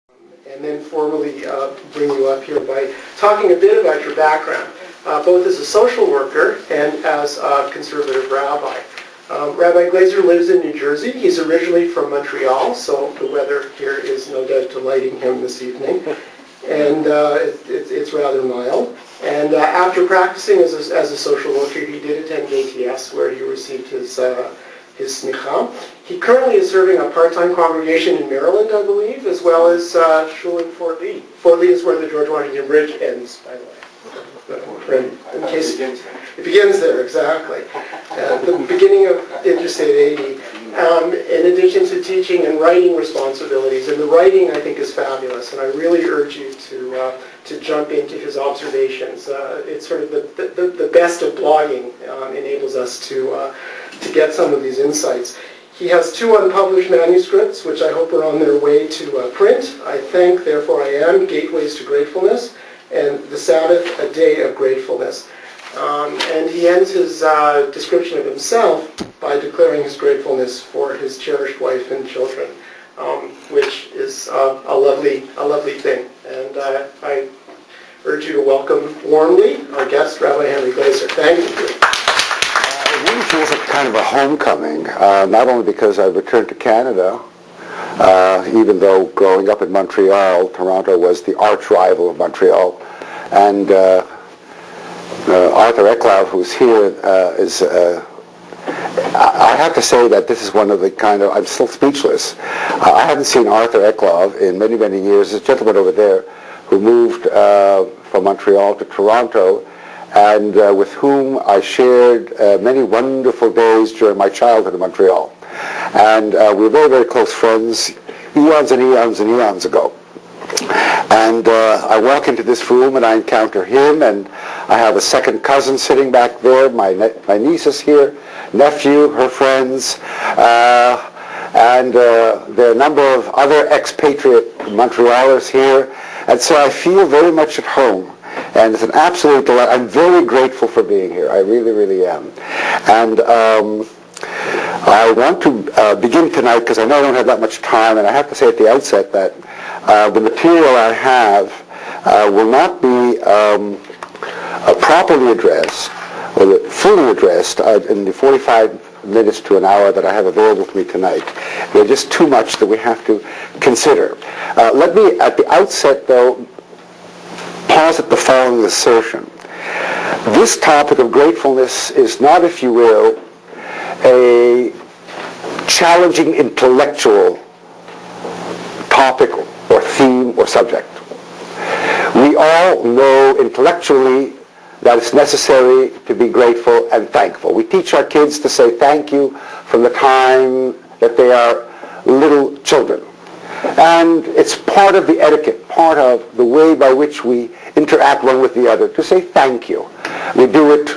And then formally bring you up here by talking a bit about your background, both as a social worker and as a conservative rabbi. Rabbi Glazer lives in New Jersey. He's originally from Montreal, so the weather here is no doubt delighting him this evening. And it's rather mild. And after practicing as a social worker, he did attend ATS, where he received his smicha. He currently is serving a part-time congregation in Maryland, I believe, as well as shul in Fort Lee. Fort Lee is where the George Washington Bridge ends, by the way. In case it begins there, exactly. The beginning of Interstate 80. In addition to teaching and writing responsibilities, and the writing I think is fabulous, and I really urge you to jump into his observations. It's sort of the best of blogging enables us to get some of these insights. He has 2 unpublished manuscripts, which I hope are on their way to print. I Think, Therefore I Am, Gateways to Gratefulness, and The Sabbath, A Day of Gratefulness. And he ends his description of himself by declaring his gratefulness for his cherished wife and children, which is a lovely thing. And I urge you to welcome warmly our guest, Rabbi Henry Glazer. Thank you. It really feels like kind of a homecoming, not only because I've returned to Canada, even though growing up in Montreal, Toronto was the arch rival of Montreal, and Arthur Ecklau, who's here, is, I have to say that this is one of the kind of, I'm still speechless. I haven't seen Arthur Ecklau in many, many years. This gentleman over there who moved from Montreal to Toronto, and with whom I shared many wonderful days during my childhood in Montreal. And we were very, very close friends, eons and eons and eons ago. And I walk into this room and I encounter him, and I have a second cousin sitting back there, my niece is here, nephew, her friends, and there are a number of other expatriate Montrealers here, and so I feel very much at home. And it's an absolute delight. I'm very grateful for being here. I really, really am. And I want to begin tonight, because I know I don't have that much time, and I have to say at the outset that the material I have will not be properly addressed, or fully addressed in the 45 minutes to an hour that I have available to me tonight. There's just too much that we have to consider. Let me, at the outset, though, posit the following assertion. This topic of gratefulness is not, if you will, a challenging intellectual topic or theme or subject. We all know intellectually that it's necessary to be grateful and thankful. We teach our kids to say thank you from the time that they are little children. And it's part of the etiquette, part of the way by which we interact one with the other, to say thank you. We do it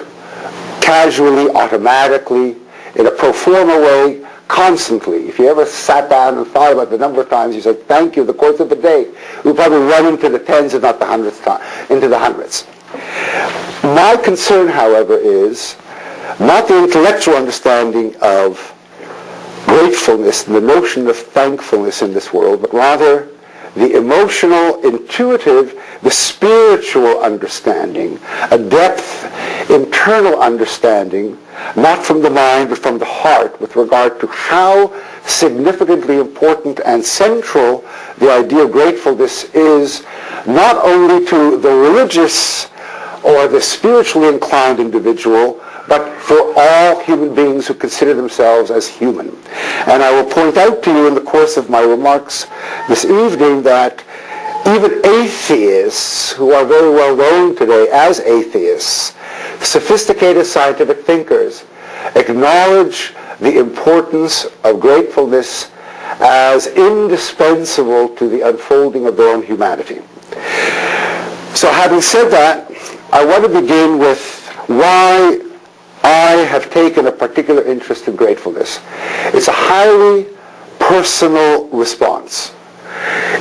casually, automatically, in a pro forma way, constantly. If you ever sat down and thought about the number of times you said thank you in the course of the day, you'll probably run into the tens, if not the hundreds, into the hundreds. My concern, however, is not the intellectual understanding of gratefulness and the notion of thankfulness in this world, but rather the emotional, intuitive, the spiritual understanding, a depth, internal understanding, not from the mind but from the heart, with regard to how significantly important and central the idea of gratefulness is, not only to the religious or the spiritually inclined individual, but for all human beings who consider themselves as human. And I will point out to you in the course of my remarks this evening that even atheists, who are very well known today as atheists, sophisticated scientific thinkers, acknowledge the importance of gratefulness as indispensable to the unfolding of their own humanity. So having said that, I want to begin with why I have taken a particular interest in gratefulness. It's a highly personal response.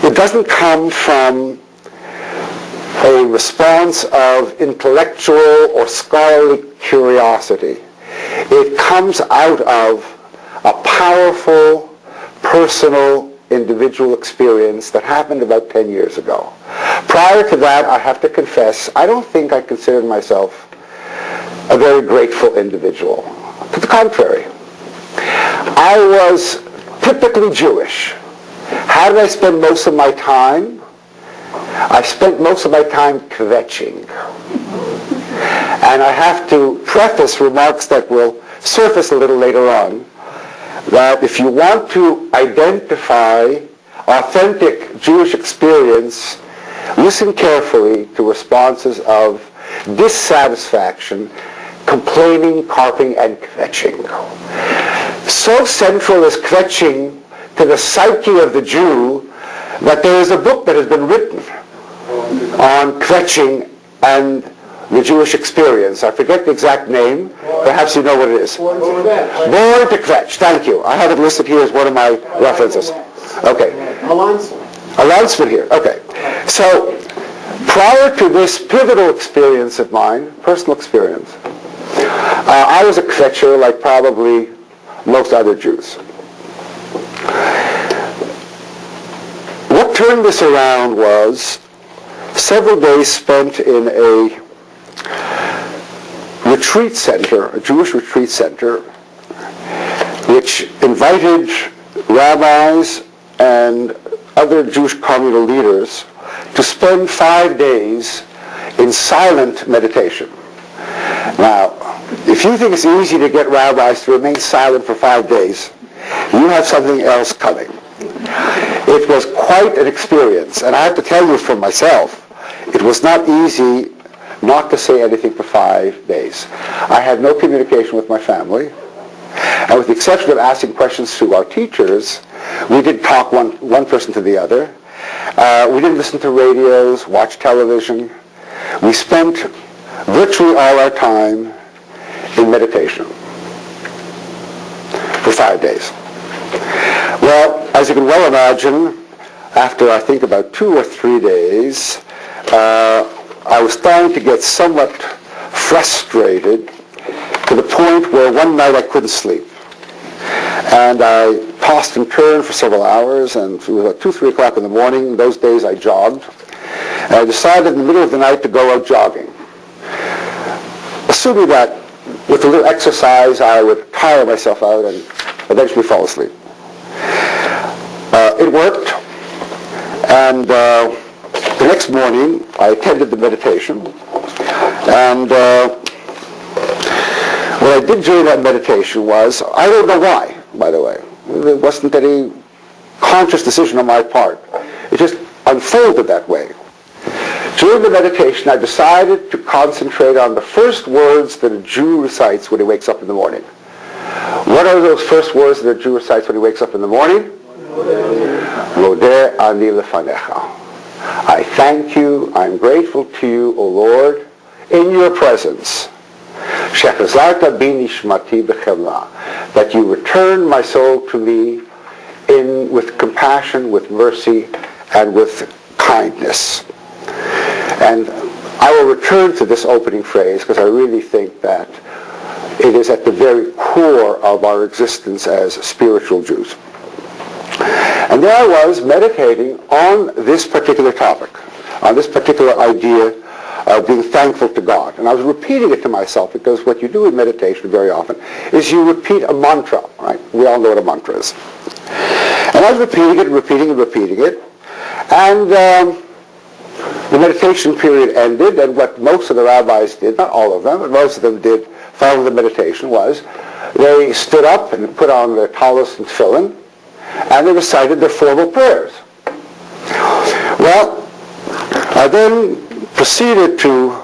It doesn't come from a response of intellectual or scholarly curiosity. It comes out of a powerful, personal individual experience that happened about 10 years ago. Prior to that, I have to confess, I don't think I considered myself a very grateful individual. To the contrary, I was typically Jewish. How did I spend most of my time? I spent most of my time kvetching. And I have to preface remarks that will surface a little later on, that if you want to identify authentic Jewish experience, listen carefully to responses of dissatisfaction, complaining, carping, and kvetching. So central is kvetching to the psyche of the Jew that there is a book that has been written on kvetching and the Jewish experience. I forget the exact name. Perhaps you know what it is. Born to Kvetch. Thank you. I have it listed here as one of my references. Okay. A Landsman here. Okay. So, prior to this pivotal experience of mine, personal experience, I was a Kvetcher like probably most other Jews. What turned this around was several days spent in a retreat center, a Jewish retreat center, which invited rabbis and other Jewish communal leaders to spend 5 days in silent meditation. Now, if you think it's easy to get rabbis to remain silent for 5 days, you have something else coming. It was quite an experience, and I have to tell you for myself, it was not easy not to say anything for 5 days. I had no communication with my family, and with the exception of asking questions to our teachers, we didn't talk one person to the other. We didn't listen to radios, watch television. We spent virtually all our time in meditation for 5 days. Well, as you can well imagine, after I think about 2 or 3 days, I was starting to get somewhat frustrated to the point where one night I couldn't sleep. And I tossed and turned for several hours, and it was about 2, 3 o'clock in the morning. Those days I jogged. And I decided in the middle of the night to go out jogging, assuming that with a little exercise I would tire myself out and eventually fall asleep. It worked, and the next morning I attended the meditation, and what I did during that meditation was, I don't know why, by the way. There wasn't any conscious decision on my part. It just unfolded that way. During the meditation, I decided to concentrate on the first words that a Jew recites when he wakes up in the morning. What are those first words that a Jew recites when he wakes up in the morning? Modeh ani lefanecha. I thank you, I'm grateful to you, O Lord, in your presence. Shechazarta bi nishmati b'chemla, that you return my soul to me with compassion, with mercy, and with kindness. And I will return to this opening phrase because I really think that it is at the very core of our existence as spiritual Jews. And there I was meditating on this particular topic, on this particular idea of being thankful to God. And I was repeating it to myself because what you do in meditation very often is you repeat a mantra, right? We all know what a mantra is. And I was repeating it. And the meditation period ended, and what most of the rabbis did, not all of them, but most of them did following the meditation was they stood up and put on their talis and tefillin, and they recited their formal prayers. Well, I then proceeded to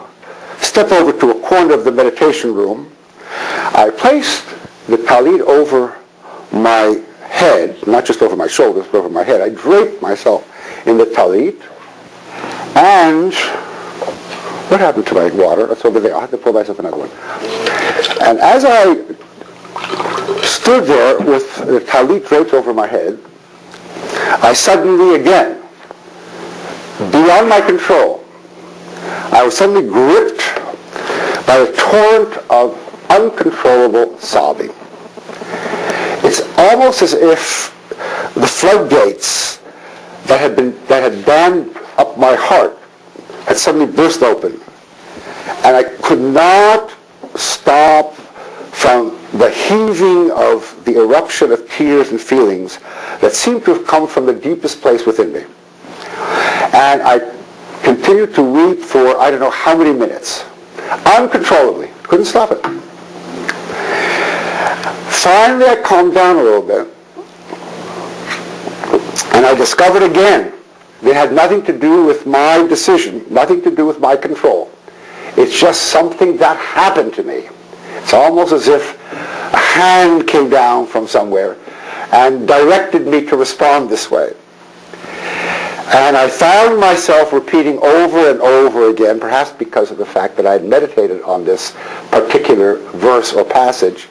step over to a corner of the meditation room. I placed the talit over my head, not just over my shoulders, but over my head. I draped myself in the talit, and what happened to my water? That's over there. I'll have to pour myself another one. And as I stood there with the talit draped over my head, I suddenly again, beyond my control, I was suddenly gripped by a torrent of uncontrollable sobbing. It's almost as if the floodgates that had dammed up my heart had suddenly burst open, and I could not stop from the heaving of the eruption of tears and feelings that seemed to have come from the deepest place within me. And I continued to weep for I don't know how many minutes, uncontrollably. Couldn't stop it. Finally, I calmed down a little bit, and I discovered again it had nothing to do with my decision, nothing to do with my control. It's just something that happened to me. It's almost as if a hand came down from somewhere and directed me to respond this way. And I found myself repeating over and over again, perhaps because of the fact that I had meditated on this particular verse or passage,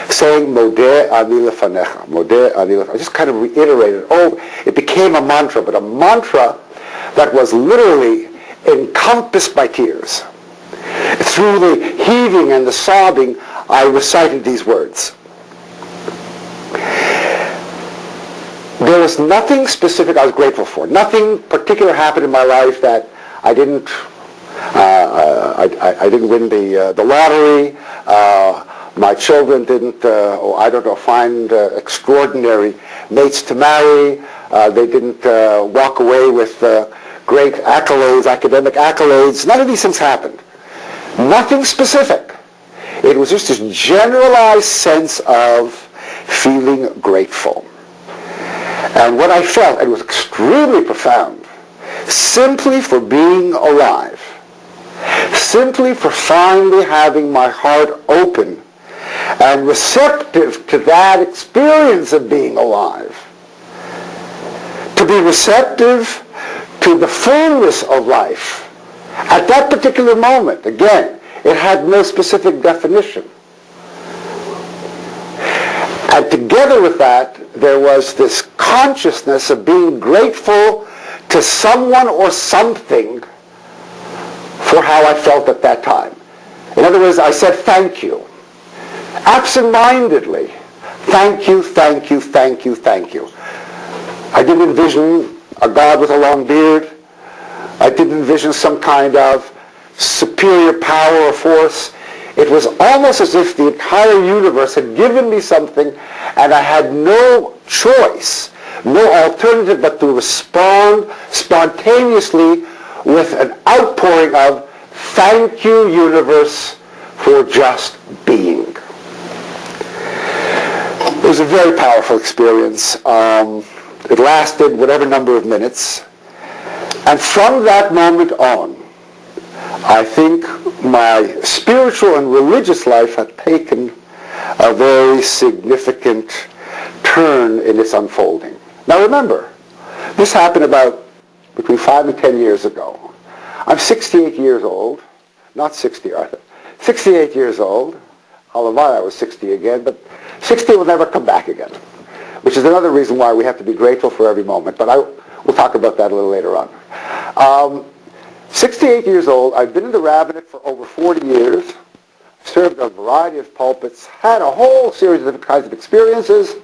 saying, Modeh ani lefanecha, Modeh ani lefanecha. I just kind of reiterated, it became a mantra, but a mantra that was literally encompassed by tears. Through the heaving and the sobbing, I recited these words. There was nothing specific I was grateful for. Nothing particular happened in my life that I didn't. I didn't win the lottery. My children didn't, find extraordinary mates to marry. They didn't walk away with great accolades, academic accolades. None of these things happened. Nothing specific. It was just this generalized sense of feeling grateful. And what I felt, it was extremely profound, simply for being alive, simply for finally having my heart open and receptive to that experience of being alive, to be receptive to the fullness of life. At that particular moment, again, it had no specific definition. And together with that, there was this consciousness of being grateful to someone or something for how I felt at that time. In other words, I said thank you. Absent-mindedly. Thank you, thank you, thank you, thank you. I didn't envision a God with a long beard. I didn't envision some kind of superior power or force. It was almost as if the entire universe had given me something and I had no choice, no alternative but to respond spontaneously with an outpouring of thank you, universe, for just being. It was a very powerful experience. It lasted whatever number of minutes. And from that moment on, I think my spiritual and religious life had taken a very significant turn in its unfolding. Now remember, this happened about between 5 and 10 years ago. I'm 68 years old, not 60, Arthur. 68 years old. Halavai, I was 60 again, but 60 will never come back again, which is another reason why we have to be grateful for every moment. But we'll talk about that a little later on. 68 years old, I've been in the rabbinate for over 40 years, served on a variety of pulpits, had a whole series of different kinds of experiences,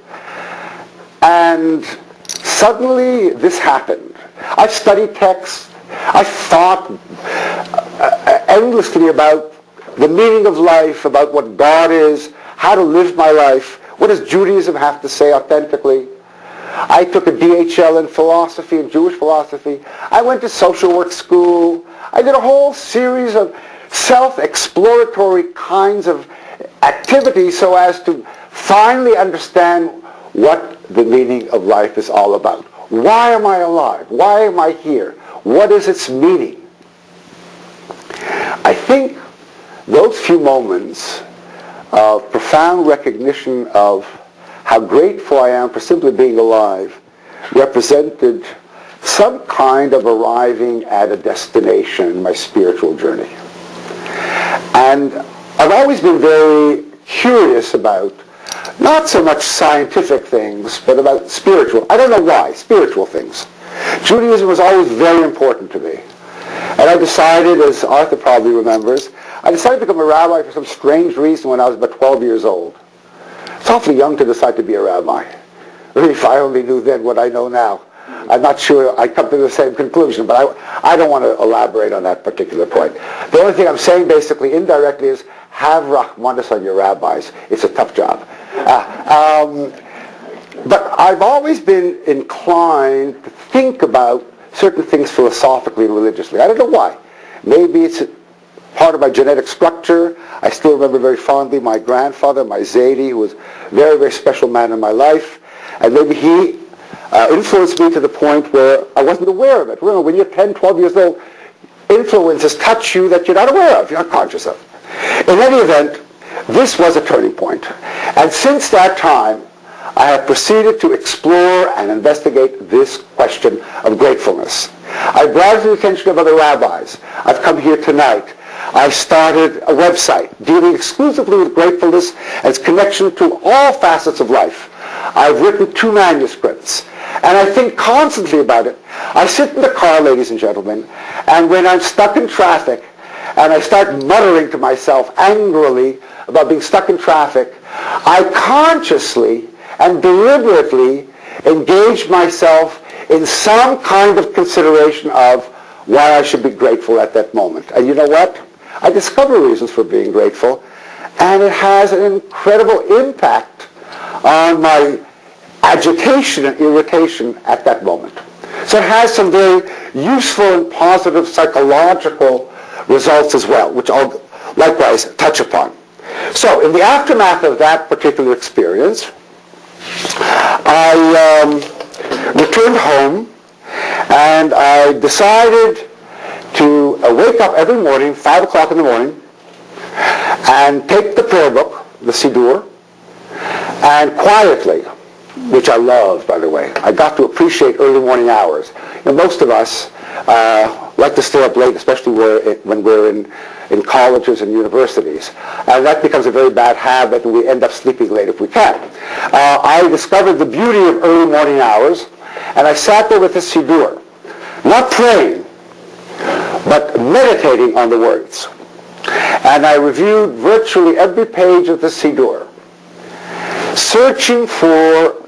and suddenly this happened. I've studied texts, I've thought endlessly about the meaning of life, about what God is, how to live my life, what does Judaism have to say authentically. I took a DHL in philosophy and Jewish philosophy. I went to social work school. I did a whole series of self-exploratory kinds of activities so as to finally understand what the meaning of life is all about. Why am I alive? Why am I here? What is its meaning? I think those few moments of profound recognition of how grateful I am for simply being alive represented some kind of arriving at a destination in my spiritual journey. And I've always been very curious about not so much scientific things, but about spiritual. I don't know why, spiritual things. Judaism was always very important to me. And I decided, as Arthur probably remembers, I decided to become a rabbi for some strange reason when I was about 12 years old. It's awfully young to decide to be a rabbi. if I only knew then what I know now. I'm not sure I come to the same conclusion, but I don't want to elaborate on that particular point. The only thing I'm saying basically indirectly is have Rachmanis on your rabbis. It's a tough job. But I've always been inclined to think about certain things philosophically and religiously. I don't know why. Maybe it's part of my genetic structure. I still remember very fondly my grandfather, my Zaidi, who was a very, very special man in my life. And maybe he influenced me to the point where I wasn't aware of it. Remember, when you're 10, 12 years old, influences touch you that you're not aware of, you're not conscious of. In any event, this was a turning point. And since that time, I have proceeded to explore and investigate this question of gratefulness. I've brought it to the attention of other rabbis. I've come here tonight. I started a website dealing exclusively with gratefulness and its connection to all facets of life. I've written 2 manuscripts, and I think constantly about it. I sit in the car, ladies and gentlemen, and when I'm stuck in traffic, and I start muttering to myself angrily about being stuck in traffic, I consciously and deliberately engage myself in some kind of consideration of why I should be grateful at that moment. And you know what? I discover reasons for being grateful, and it has an incredible impact on my agitation and irritation at that moment. So it has some very useful and positive psychological results as well, which I'll likewise touch upon. So in the aftermath of that particular experience, I returned home, and I decided to wake up every morning, 5 o'clock in the morning, and take the prayer book, the Siddur, and quietly, which I love, by the way. I got to appreciate early morning hours. You know, most of us like to stay up late, especially when we're in colleges and universities. And that becomes a very bad habit, and we end up sleeping late if we can. I discovered the beauty of early morning hours, and I sat there with the Siddur, not praying, but meditating on the words. And I reviewed virtually every page of the Siddur, searching for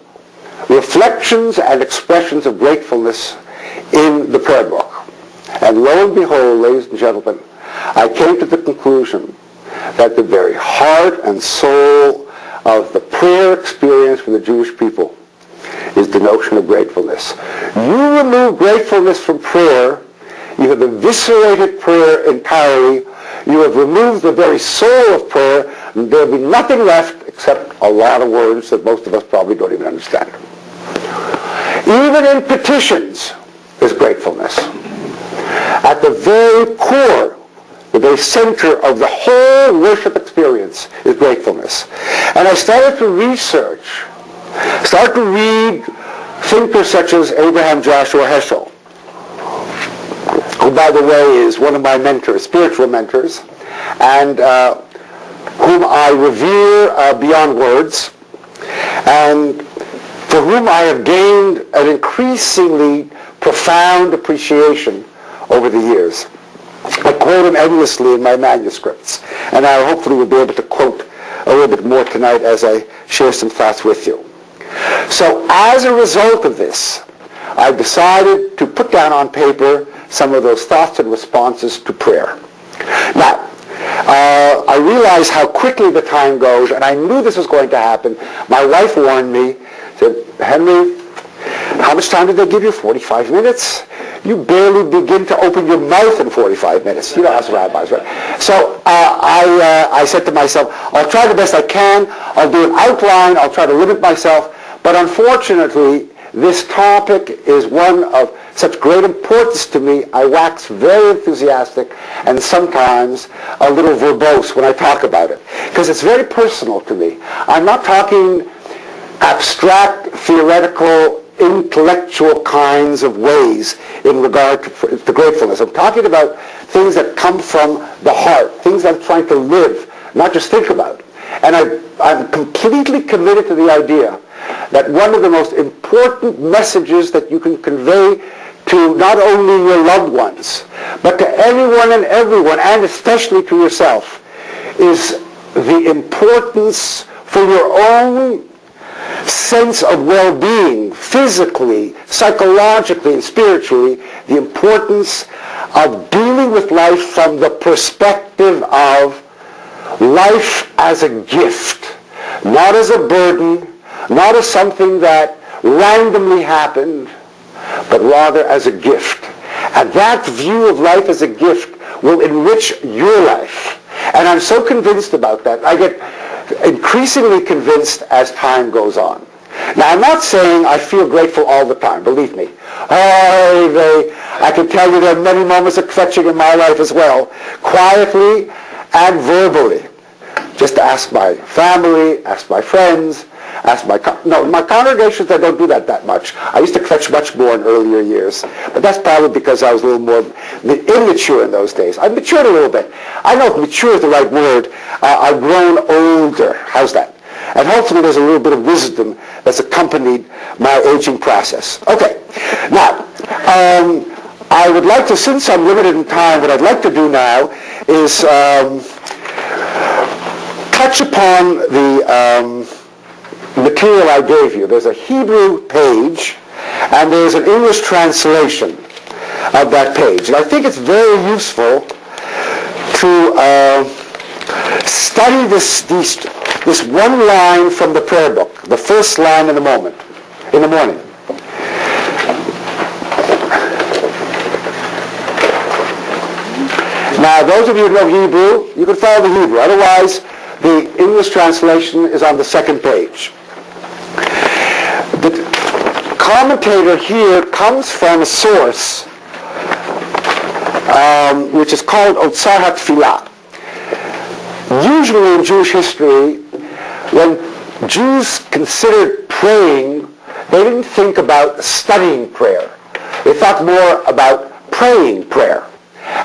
reflections and expressions of gratefulness in the prayer book. And lo and behold, ladies and gentlemen, I came to the conclusion that the very heart and soul of the prayer experience for the Jewish people is the notion of gratefulness. You remove gratefulness from prayer, you have eviscerated prayer entirely, you have removed the very soul of prayer, and there will be nothing left except a lot of words that most of us probably don't even understand. Even in petitions is gratefulness. At the very core, the very center of the whole worship experience is gratefulness. And I started to research, started to read thinkers such as Abraham Joshua Heschel, who, by the way, is one of my mentors, spiritual mentors, and whom I revere beyond words, and for whom I have gained an increasingly profound appreciation over the years. I quote him endlessly in my manuscripts, and I hopefully will be able to quote a little bit more tonight as I share some thoughts with you. So as a result of this, I decided to put down on paper some of those thoughts and responses to prayer. Now, I realize how quickly the time goes, and I knew this was going to happen. My wife warned me, said, Henry, how much time did they give you? 45 minutes? You barely begin to open your mouth in 45 minutes. You know, as rabbis, right? So I said to myself, I'll try the best I can. I'll do an outline. I'll try to limit myself. But unfortunately, this topic is one of such great importance to me. I wax very enthusiastic and sometimes a little verbose when I talk about it, because it's very personal to me. I'm not talking abstract, theoretical, intellectual kinds of ways in regard to gratefulness. I'm talking about things that come from the heart, things I'm trying to live, not just think about. And I'm completely committed to the idea that one of the most important messages that you can convey to not only your loved ones, but to anyone and everyone, and especially to yourself, is the importance for your own sense of well-being, physically, psychologically, and spiritually, the importance of dealing with life from the perspective of life as a gift, not as a burden, not as something that randomly happened, but rather as a gift. And that view of life as a gift will enrich your life. And I'm so convinced about that. I get increasingly convinced as time goes on. Now, I'm not saying I feel grateful all the time, believe me. I can tell you there are many moments of kvetching in my life as well, quietly and verbally. Just ask my family, ask my friends, ask my congregations. I don't do that much. I used to kvetch much more in earlier years, but that's probably because I was a little more immature in those days. I've matured a little bit. I know if mature is the right word. I've grown older. How's that? And hopefully there's a little bit of wisdom that's accompanied my aging process. Okay. Now, I would like to, since I'm limited in time, what I'd like to do now is touch upon the material I gave you. There's a Hebrew page, and there's an English translation of that page. And I think it's very useful to study this one line from the prayer book, the first line in the morning. Now, those of you who know Hebrew, you can follow the Hebrew. Otherwise, the English translation is on the second page. The commentator here comes from a source which is called Otsar HaTfilah. Usually in Jewish history, when Jews considered praying, they didn't think about studying prayer. They thought more about praying prayer.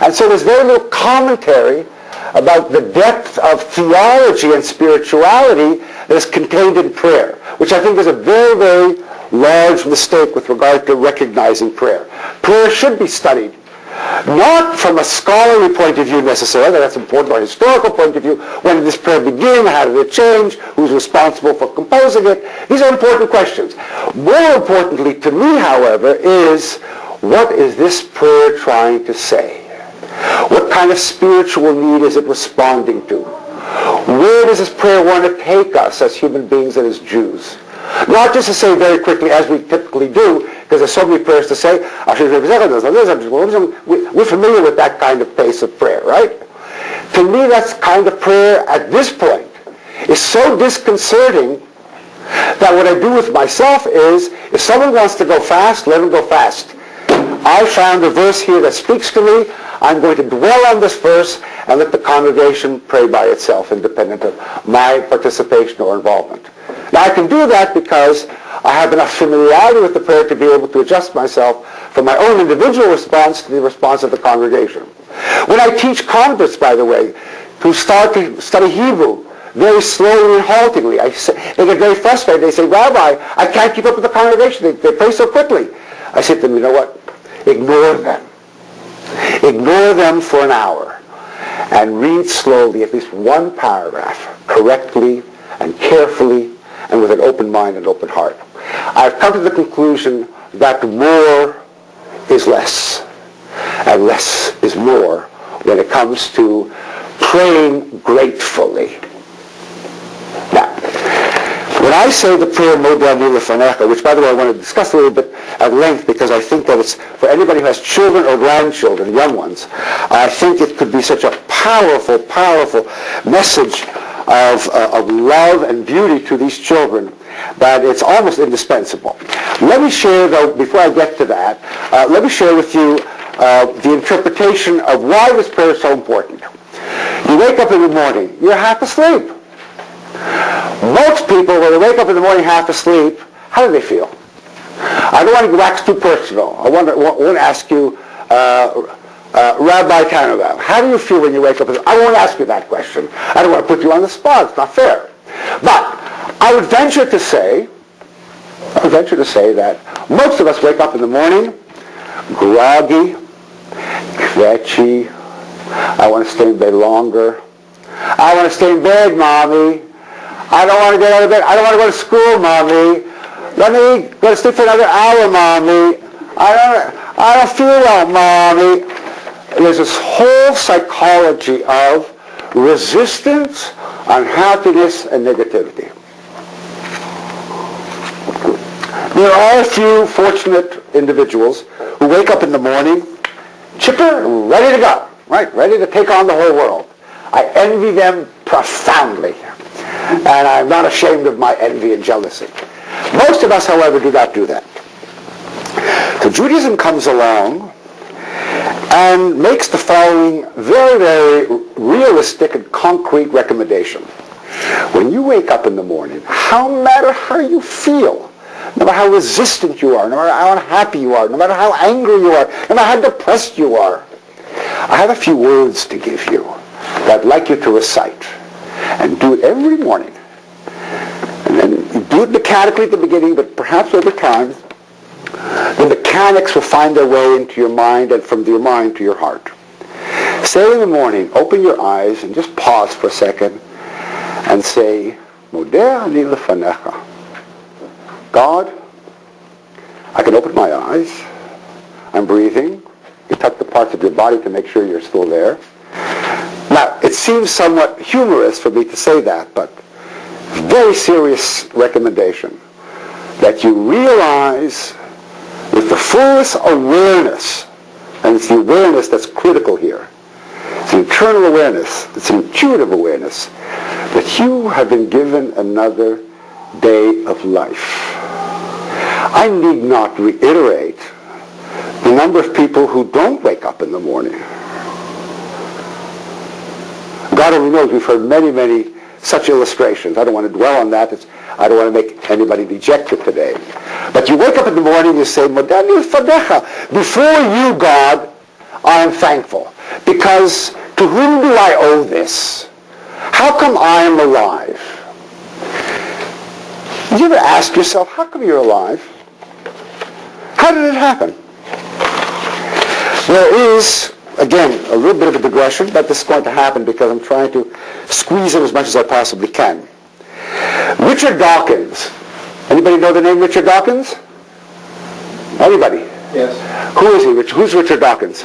And so there's very little commentary about the depth of theology and spirituality that is contained in prayer, which I think is a very, very large mistake with regard to recognizing prayer. Prayer should be studied, not from a scholarly point of view necessarily, that's important, or a historical point of view. When did this prayer begin? How did it change? Who's responsible for composing it? These are important questions. More importantly to me, however, is what is this prayer trying to say? What kind of spiritual need is it responding to? Where does this prayer want to take us as human beings and as Jews? Not just to say very quickly, as we typically do, because there's so many prayers to say, we're familiar with that kind of pace of prayer, right? To me, that kind of prayer at this point is so disconcerting that what I do with myself is, if someone wants to go fast, let them go fast. I found a verse here that speaks to me. I'm going to dwell on this verse and let the congregation pray by itself, independent of my participation or involvement. Now, I can do that because I have enough familiarity with the prayer to be able to adjust myself from my own individual response to the response of the congregation. When I teach converts, by the way, who start to study Hebrew very slowly and haltingly, they get very frustrated. They say, Rabbi, I can't keep up with the congregation. They pray so quickly. I say to them, you know what? Ignore them. Ignore them for an hour and read slowly at least one paragraph, correctly and carefully and with an open mind and open heart. I've come to the conclusion that more is less and less is more when it comes to praying gratefully. Now, when I say the prayer Moda Ani Lefanecha, which by the way I want to discuss a little bit at length because I think that it's for anybody who has children or grandchildren, young ones, I think it could be such a powerful, powerful message of love and beauty to these children that it's almost indispensable. Let me share, though, before I get to that, let me share with you the interpretation of why this prayer is so important. You wake up in the morning, you're half asleep. Most people, when they wake up in the morning half asleep, how do they feel? I don't want to wax too personal. I want to ask you, Rabbi Tanova, how do you feel when you wake up? I won't ask you that question. I don't want to put you on the spot. It's not fair. But I would venture to say that most of us wake up in the morning groggy, kvetchy. I want to stay in bed longer. I want to stay in bed, Mommy. I don't want to get out of bed. I don't want to go to school, Mommy. Let me go to sleep for another hour, Mommy. I don't feel well, Mommy. There's this whole psychology of resistance, unhappiness, and negativity. There are a few fortunate individuals who wake up in the morning chipper and ready to go, right? Ready to take on the whole world. I envy them profoundly. And I'm not ashamed of my envy and jealousy. Most of us, however, do not do that. So Judaism comes along and makes the following very, very realistic and concrete recommendation. When you wake up in the morning, no matter how you feel, no matter how resistant you are, no matter how unhappy you are, no matter how angry you are, no matter how depressed you are, I have a few words to give you that I'd like you to recite. And do it every morning. And then you do it mechanically at the beginning, but perhaps over time, the mechanics will find their way into your mind and from your mind to your heart. Say in the morning, open your eyes and just pause for a second and say, Modeh ani lefanecha. God, I can open my eyes. I'm breathing. You touch the parts of your body to make sure you're still there. Now, it seems somewhat humorous for me to say that, but very serious recommendation that you realize with the fullest awareness, and it's the awareness that's critical here. It's an internal awareness, it's an intuitive awareness, that you have been given another day of life. I need not reiterate the number of people who don't wake up in the morning. God only knows, we've heard many, many such illustrations. I don't want to dwell on that. I don't want to make anybody dejected today. But you wake up in the morning, you say, Modeh lefanecha. Before you, God, I am thankful. Because to whom do I owe this? How come I am alive? Did you ever ask yourself, how come you're alive? How did it happen? There is, again, a little bit of a digression, but this is going to happen because I'm trying to squeeze in as much as I possibly can. Richard Dawkins. Anybody know the name Richard Dawkins? Anybody? Yes. Who is he? Who's Richard Dawkins?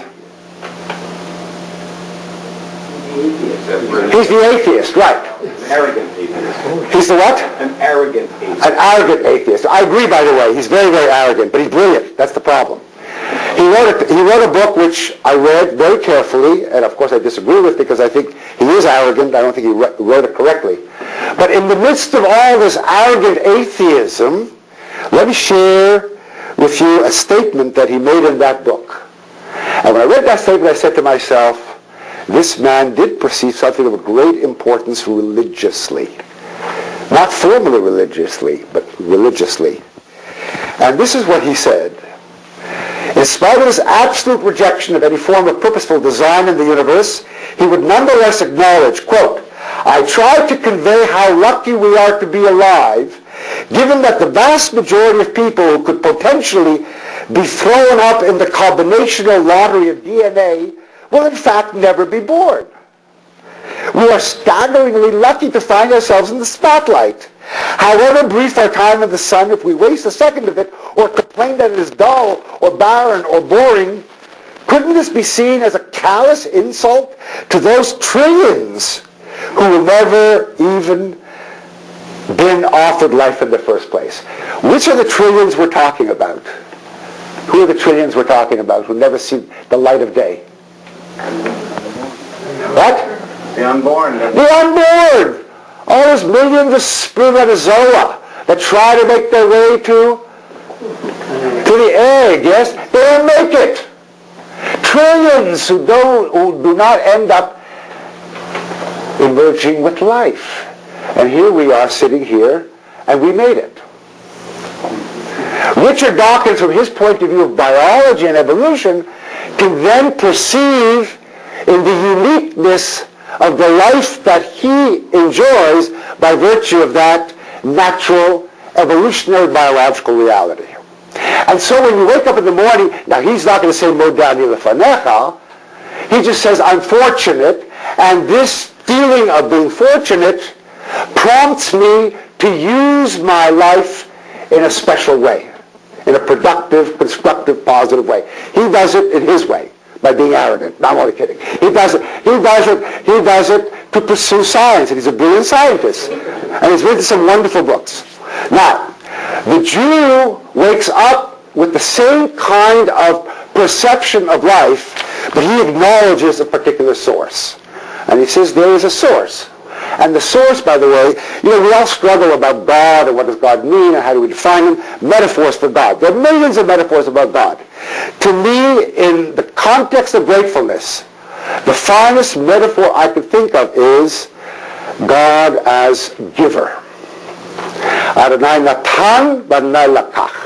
He's the atheist, right. An arrogant atheist. He's the what? An arrogant atheist. An arrogant atheist. I agree, by the way. He's very, very arrogant, but he's brilliant. That's the problem. He wrote a book which I read very carefully, and of course I disagree with because I think he is arrogant. I don't think he wrote it correctly. But in the midst of all this arrogant atheism, let me share with you a statement that he made in that book. And when I read that statement, I said to myself, this man did perceive something of a great importance religiously. Not formally religiously, but religiously. And this is what he said. In spite of his absolute rejection of any form of purposeful design in the universe, he would nonetheless acknowledge, quote, I tried to convey how lucky we are to be alive, given that the vast majority of people who could potentially be thrown up in the combinational lottery of DNA will in fact never be born. We are staggeringly lucky to find ourselves in the spotlight. However brief our time in the sun, if we waste a second of it or complain that it is dull or barren or boring, couldn't this be seen as a callous insult to those trillions who will never even been offered life in the first place? Which are the trillions we're talking about? Who are the trillions we're talking about who never see the light of day? What? The unborn. The unborn! All those millions of spermatozoa that try to make their way to the egg, yes? They don't make it. Trillions who do not end up emerging with life. And here we are sitting here, and we made it. Richard Dawkins, from his point of view of biology and evolution, can then perceive in the uniqueness of the life that he enjoys by virtue of that natural, evolutionary, biological reality. And so when you wake up in the morning, now he's not going to say, Modeh ani lefanecha. He just says, I'm fortunate, and this feeling of being fortunate prompts me to use my life in a special way, in a productive, constructive, positive way. He does it in his way, by being arrogant. No, I'm only kidding. He does it to pursue science, and he's a brilliant scientist. And he's written some wonderful books. Now, the Jew wakes up with the same kind of perception of life, but he acknowledges a particular source. And he says there is a source. And the source, by the way, we all struggle about God and what does God mean and how do we define him. Metaphors for God. There are millions of metaphors about God. To me, in the context of gratefulness, the finest metaphor I could think of is God as giver. Adonai natan v'Adonai lakach.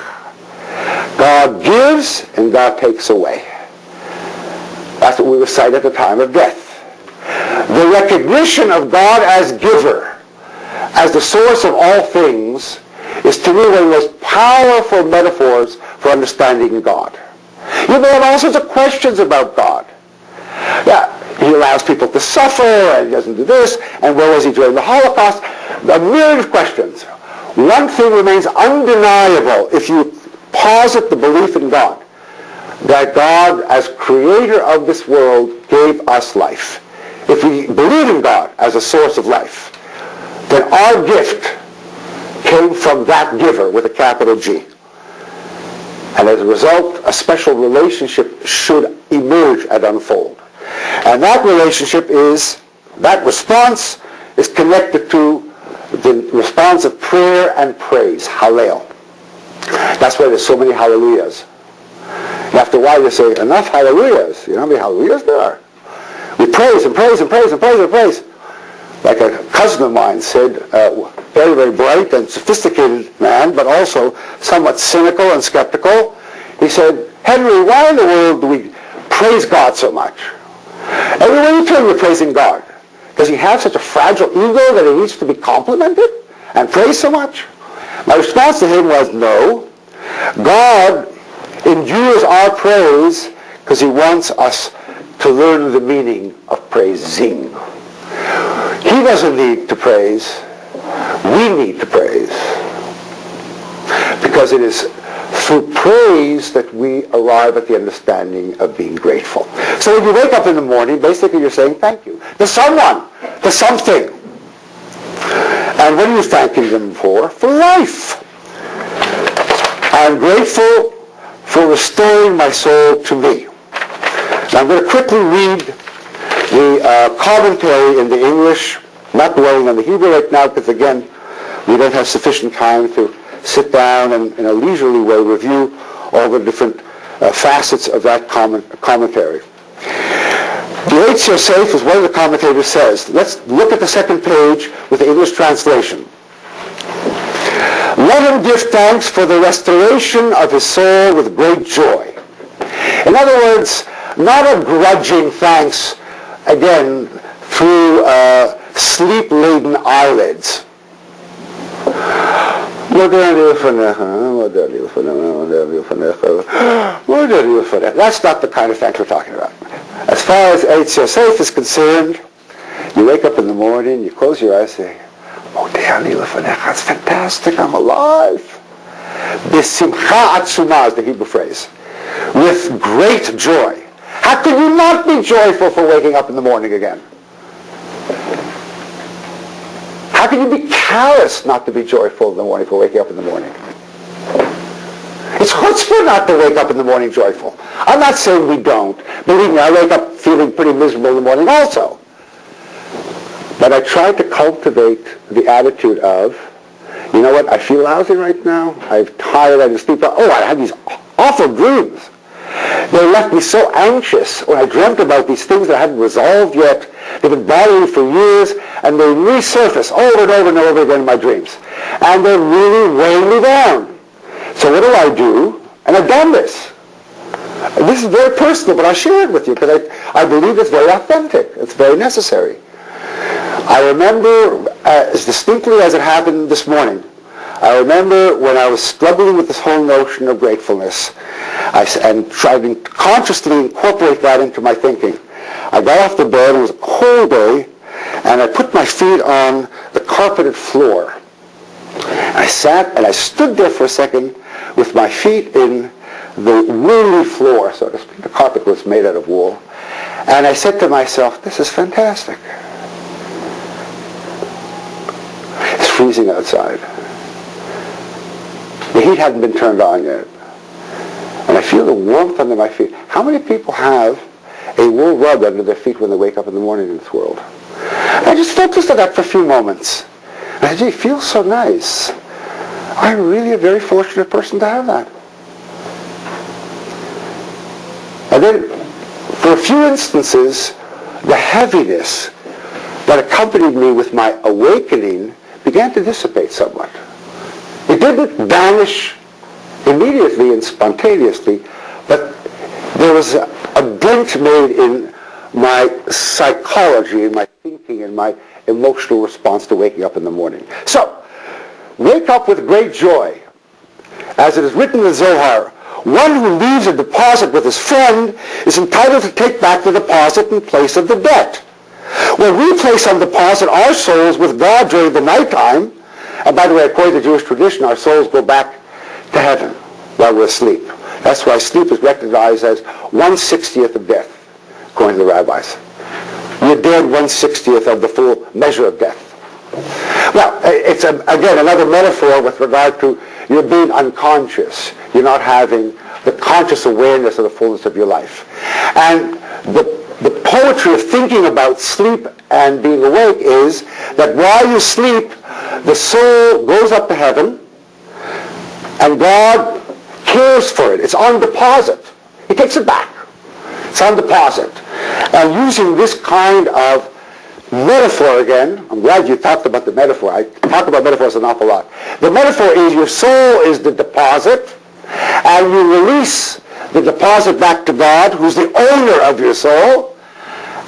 God gives and God takes away. That's what we recite at the time of death. The recognition of God as giver, as the source of all things, is to me one of the most powerful metaphors for understanding God. You may have all sorts of questions about God. Yeah, he allows people to suffer, and he doesn't do this, and where was he during the Holocaust? A myriad of questions. One thing remains undeniable if you posit the belief in God, that God, as creator of this world, gave us life. If we believe in God as a source of life, then our gift came from that giver with a capital G. And as a result, a special relationship should emerge and unfold. And that relationship that response is connected to the response of prayer and praise, hallel. That's why there's so many hallelujahs. After a while you say, enough hallelujahs. You know how many hallelujahs there are? We praise and praise and praise and praise and praise. Like a cousin of mine said, very, very bright and sophisticated man, but also somewhat cynical and skeptical. He said, Henry, why in the world do we praise God so much? Everywhere you turn, you're praising God. Does he have such a fragile ego that he needs to be complimented and praised so much? My response to him was, no. God endures our praise because he wants us to learn the meaning of praising. He doesn't need to praise. We need to praise. Because it is through praise that we arrive at the understanding of being grateful. So when you wake up in the morning, basically you're saying thank you to someone, to something. And what are you thanking them for? For life. I'm grateful for restoring my soul to me. Now I'm going to quickly read the commentary in the English, not dwelling on the Hebrew right now, because again, we don't have sufficient time to sit down and in a leisurely way review all the different facets of that commentary. The Eitz Yosef, as one of the commentators says, let's look at the second page with the English translation. Let him give thanks for the restoration of his soul with great joy. In other words, not a grudging thanks, again, through sleep-laden eyelids. That's not the kind of thanks we're talking about. As far as Eitz Yosef is concerned, you wake up in the morning, you close your eyes, say, that's fantastic, I'm alive. B'simcha atzuma is the Hebrew phrase. With great joy. How could you not be joyful for waking up in the morning again? How can you be callous not to be joyful in the morning for waking up in the morning? It's chutzpah not to wake up in the morning joyful. I'm not saying we don't. Believe me, I wake up feeling pretty miserable in the morning also. But I try to cultivate the attitude of, you know what, I feel lousy right now. I'm tired, I just sleep. Oh, I had these awful dreams. They left me so anxious when I dreamt about these things that I hadn't resolved yet. They've been bothering me for years, and they resurface over and over and over again in my dreams. And they're really weighing me down. So what do? And I've done this. This is very personal, but I'll share it with you because I believe it's very authentic. It's very necessary. I remember, as distinctly as it happened this morning, I remember when I was struggling with this whole notion of gratefulness and tried to consciously incorporate that into my thinking. I got off the bed, it was a cold day, and I put my feet on the carpeted floor. I sat and I stood there for a second with my feet in the woolly floor, so to speak. The carpet was made out of wool. And I said to myself, this is fantastic. It's freezing outside. The heat hadn't been turned on yet. And I feel the warmth under my feet. How many people have a wool rug under their feet when they wake up in the morning in this world? I just focused on that for a few moments. And I said, gee, it feels so nice. I'm really a very fortunate person to have that. And then, for a few instances, the heaviness that accompanied me with my awakening began to dissipate somewhat. It didn't vanish immediately and spontaneously, but there was a dent made in my psychology, in my thinking, in my emotional response to waking up in the morning. So, wake up with great joy. As it is written in the Zohar, one who leaves a deposit with his friend is entitled to take back the deposit in place of the debt. When we place on deposit our souls with God during the nighttime, and by the way, according to Jewish tradition, our souls go back to heaven while we're asleep. That's why sleep is recognized as 1/60th of death, according to the rabbis. You're dead 1/60th of the full measure of death. Well, it's, again, another metaphor with regard to you're being unconscious. You're not having the conscious awareness of the fullness of your life. And the poetry of thinking about sleep and being awake is that while you sleep, the soul goes up to heaven, and God cares for it. It's on deposit. He takes it back. It's on deposit. And using this kind of metaphor again, I'm glad you talked about the metaphor. I talk about metaphors an awful lot. The metaphor is your soul is the deposit, and you release the deposit back to God, who's the owner of your soul,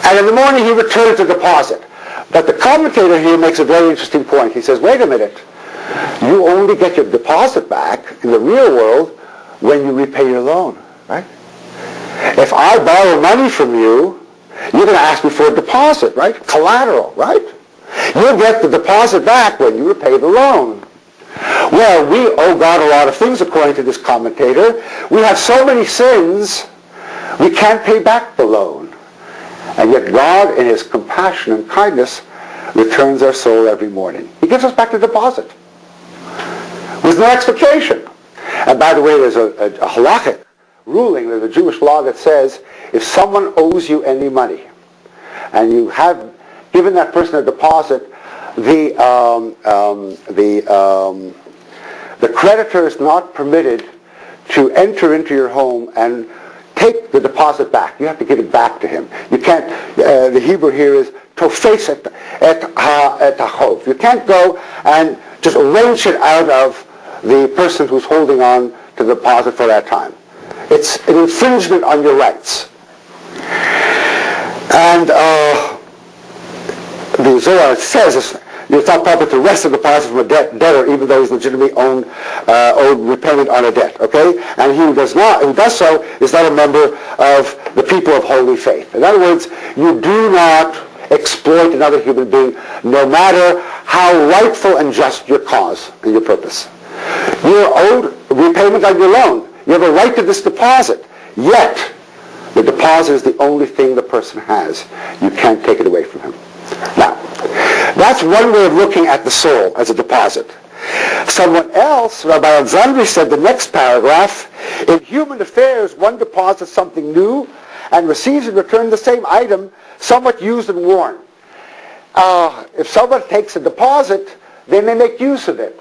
and in the morning he returns the deposit. But the commentator here makes a very interesting point. He says, wait a minute, you only get your deposit back in the real world when you repay your loan, right? If I borrow money from you, you're going to ask me for a deposit, right? Collateral, right? You'll get the deposit back when you repay the loan. Well, we owe God a lot of things, according to this commentator. We have so many sins, we can't pay back the loan. And yet God, in his compassion and kindness, returns our soul every morning. He gives us back the deposit with no expectation. And by the way, there's a halachic ruling, there's a Jewish law that says if someone owes you any money and you have given that person a deposit, the creditor is not permitted to enter into your home and take the deposit back. You have to give it back to him. You can't, the Hebrew here is tofes et hachov. You can't go and just wrench it out of the person who's holding on to the deposit for that time. It's an infringement on your rights. And the Zohar says you're not proper to wrest a deposit from a debtor, even though he's legitimately owed repayment on a debt. Okay, and he who does so is not a member of the people of holy faith. In other words, you do not exploit another human being, no matter how rightful and just your cause and your purpose. You're owed repayment on your loan. You have a right to this deposit. Yet, the deposit is the only thing the person has. You can't take it away from him. Now, that's one way of looking at the soul as a deposit. Someone else, Rabbi Alexandri, said the next paragraph, in human affairs, one deposits something new and receives in return the same item, somewhat used and worn. If someone takes a deposit, they may make use of it,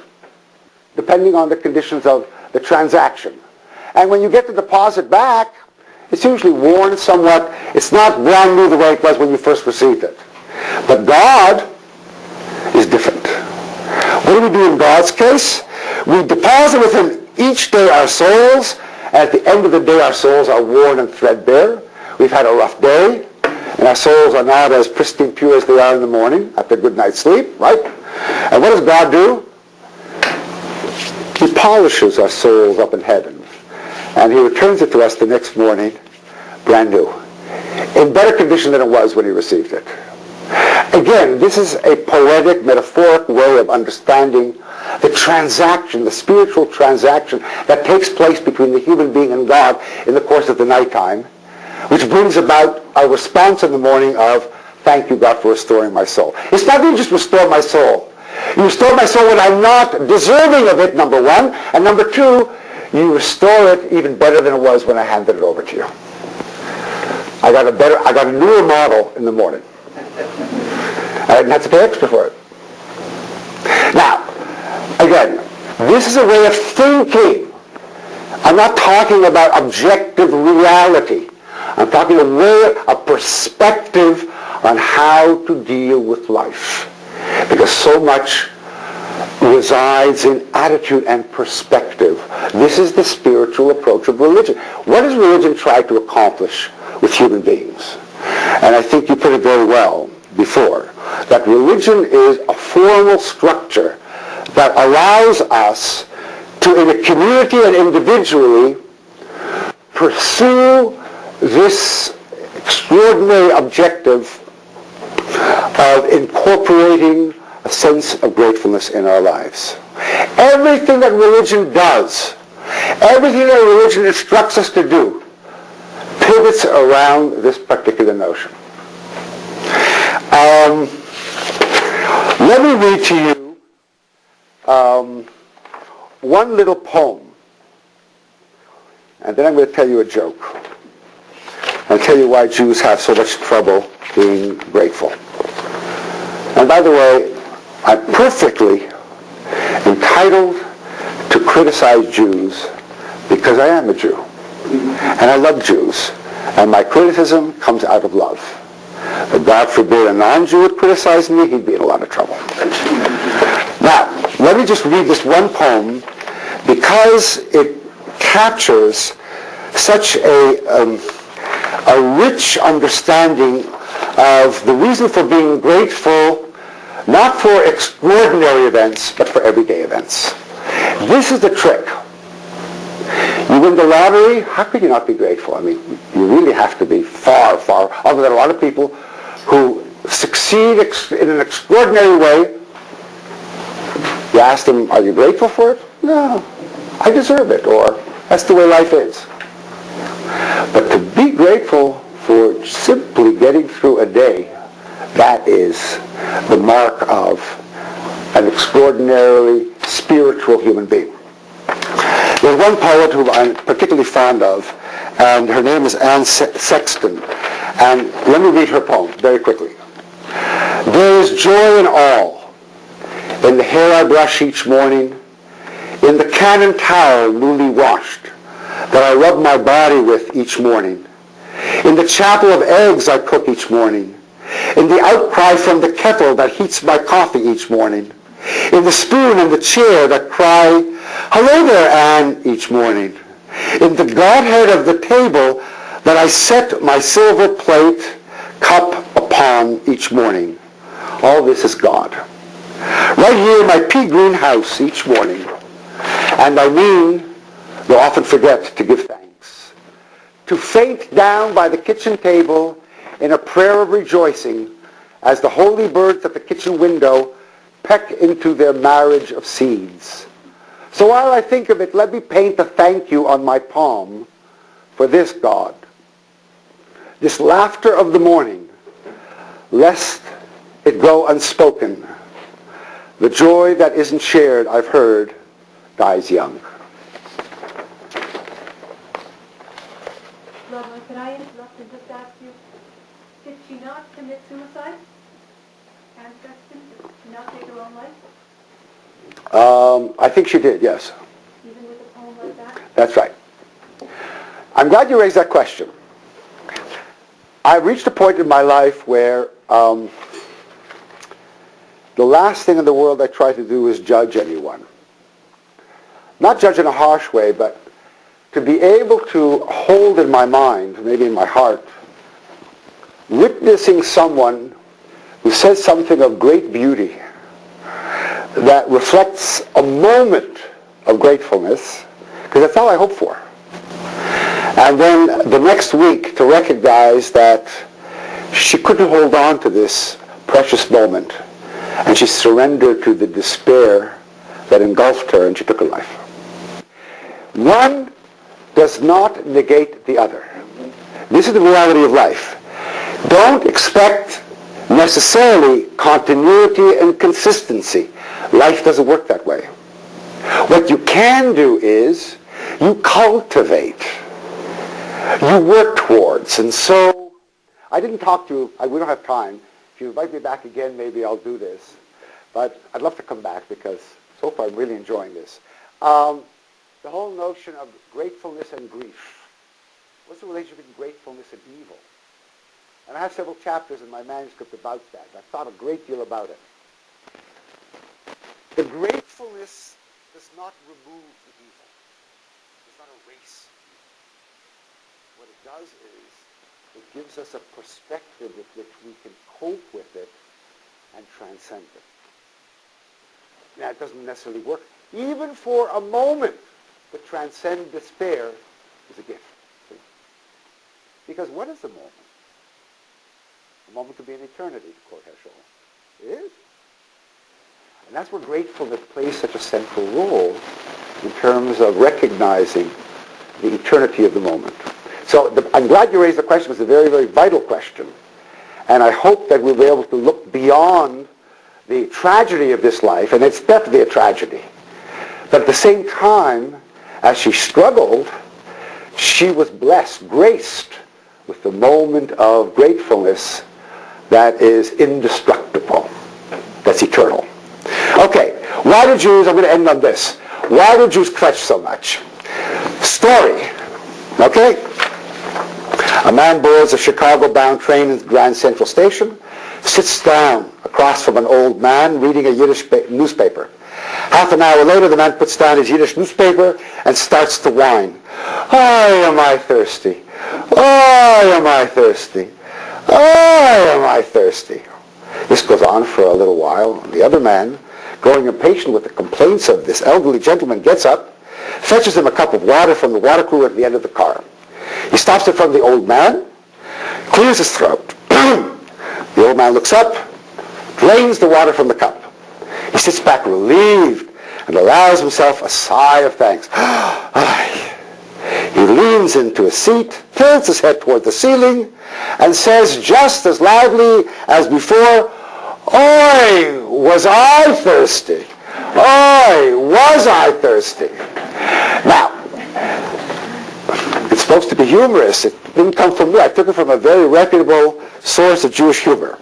depending on the conditions of the transaction. And when you get the deposit back, it's usually worn somewhat. It's not brand new the way it was when you first received it. But God is different. What do we do in God's case? We deposit with him each day our souls. At the end of the day, our souls are worn and threadbare. We've had a rough day, and our souls are not as pristine pure as they are in the morning after a good night's sleep, right? And what does God do? He polishes our souls up in heaven, and he returns it to us the next morning, brand new, in better condition than it was when he received it. Again, this is a poetic, metaphoric way of understanding the transaction, the spiritual transaction that takes place between the human being and God in the course of the nighttime, which brings about a response in the morning of, thank you, God, for restoring my soul. It's not that you just restore my soul. You restore my soul when I'm not deserving of it, number one, and number two, you restore it even better than it was when I handed it over to you. I got a newer model in the morning. I didn't have to pay extra for it. Now, again, this is a way of thinking. I'm not talking about objective reality. I'm talking a perspective on how to deal with life. Because so much resides in attitude and perspective. This is the spiritual approach of religion. What does religion try to accomplish with human beings? And I think you put it very well before, that religion is a formal structure that allows us to, in a community and individually, pursue this extraordinary objective of incorporating a sense of gratefulness in our lives. Everything that religion does, everything that religion instructs us to do, pivots around this particular notion. Let me read to you one little poem, and then I'm going to tell you a joke. I'll tell you why Jews have so much trouble being grateful. And by the way, I'm perfectly entitled to criticize Jews because I am a Jew. And I love Jews. And my criticism comes out of love. But God forbid a non-Jew would criticize me, he'd be in a lot of trouble. Now, let me just read this one poem because it captures such a rich understanding of the reason for being grateful, not for extraordinary events, but for everyday events. This is the trick. You win the lottery, how could you not be grateful? I mean, you really have to be far, far, other than a lot of people who succeed in an extraordinary way. You ask them, are you grateful for it? No, I deserve it, or that's the way life is. But to be grateful for simply getting through a day, that is the mark of an extraordinarily spiritual human being. There's one poet who I'm particularly fond of, and her name is Anne Sexton. And let me read her poem very quickly. There is joy in all, in the hair I brush each morning, in the cannon towel newly washed, that I rub my body with each morning, in the chapel of eggs I cook each morning, in the outcry from the kettle that heats my coffee each morning, in the spoon and the chair that cry, hello there, Anne, each morning, in the Godhead of the table that I set my silver plate, cup upon each morning. All this is God. Right here in my pea green house each morning. And I mean, you'll often forget to give thanks. To faint down by the kitchen table in a prayer of rejoicing as the holy birds at the kitchen window peck into their marriage of seeds. So while I think of it, let me paint a thank you on my palm for this, God. This laughter of the morning, lest it go unspoken. The joy that isn't shared, I've heard, dies young. Rabbi, could I interrupt and just ask you, did she not commit suicide? Anne Sexton, did she not take her own life? I think she did, yes. Even with a poem like that? That's right. I'm glad you raised that question. I've reached a point in my life where the last thing in the world I try to do is judge anyone. Not judge in a harsh way, but to be able to hold in my mind, maybe in my heart, witnessing someone who says something of great beauty that reflects a moment of gratefulness, because that's all I hope for. And then the next week to recognize that she couldn't hold on to this precious moment, and she surrendered to the despair that engulfed her, and she took her life. One does not negate the other. This is the reality of life. Don't expect necessarily continuity and consistency. Life doesn't work that way. What you can do is you cultivate, you work towards. And so I didn't talk to you, we don't have time. If you invite me back again, maybe I'll do this. But I'd love to come back because so far I'm really enjoying this. The whole notion of gratefulness and grief. What's the relationship between gratefulness and evil? And I have several chapters in my manuscript about that. I've thought a great deal about it. The gratefulness does not remove the evil. It does not erase evil. What it does is it gives us a perspective with which we can cope with it and transcend it. Now, it doesn't necessarily work. Even for a moment, to transcend despair is a gift. Because what is a moment? A moment could be an eternity, to quote Heschel. It is. And that's where gratefulness plays such a central role in terms of recognizing the eternity of the moment. So I'm glad you raised the question. It's a very, very vital question. And I hope that we'll be able to look beyond the tragedy of this life, and it's definitely a tragedy. But at the same time, as she struggled, she was blessed, graced with the moment of gratefulness that is indestructible, that's eternal. Okay, why do Jews, I'm going to end on this, why do Jews kvetch so much? Story, okay? A man boards a Chicago-bound train in Grand Central Station, sits down across from an old man reading a Yiddish newspaper. Half an hour later, the man puts down his Yiddish newspaper and starts to whine. Oh, am I thirsty? Oh, am I thirsty? Oh, am I thirsty? This goes on for a little while. The other man, growing impatient with the complaints of this elderly gentleman, gets up, fetches him a cup of water from the water cooler at the end of the car. He stops in front of the old man, clears his throat. The old man looks up, drains the water from the cup. He sits back relieved and allows himself a sigh of thanks. He leans into a seat, tilts his head toward the ceiling, and says just as loudly as before, "Oi, was I thirsty? Oi, was I thirsty?" Now, it's supposed to be humorous. It didn't come from me. I took it from a very reputable source of Jewish humor.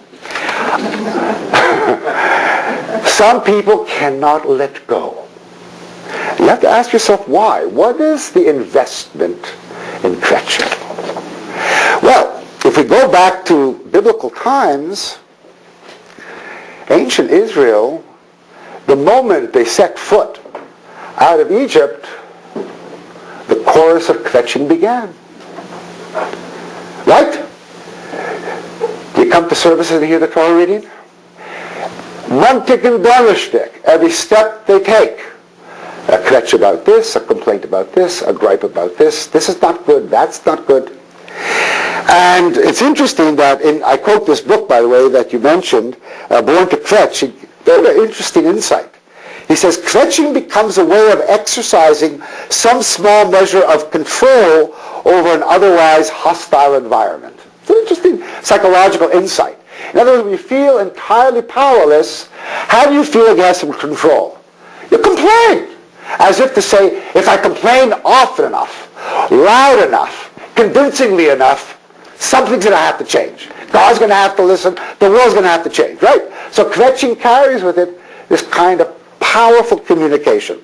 Some people cannot let go. You have to ask yourself why. What is the investment in kvetching? Well, if we go back to biblical times, ancient Israel, the moment they set foot out of Egypt, the chorus of kvetching began. Right? Do you come to services and hear the Torah reading? Muntik and Donnerstick, every step they take. A kvetch about this, a complaint about this, a gripe about this. This is not good, that's not good. And it's interesting that, I quote this book, by the way, that you mentioned, Born to Kvetch, very interesting insight. He says, kvetching becomes a way of exercising some small measure of control over an otherwise hostile environment. It's an interesting psychological insight. In other words, when you feel entirely powerless, how do you feel like you have some control? You complain. As if to say, if I complain often enough, loud enough, convincingly enough, something's going to have to change. God's going to have to listen. The world's going to have to change, right? So kvetching carries with it this kind of powerful communication.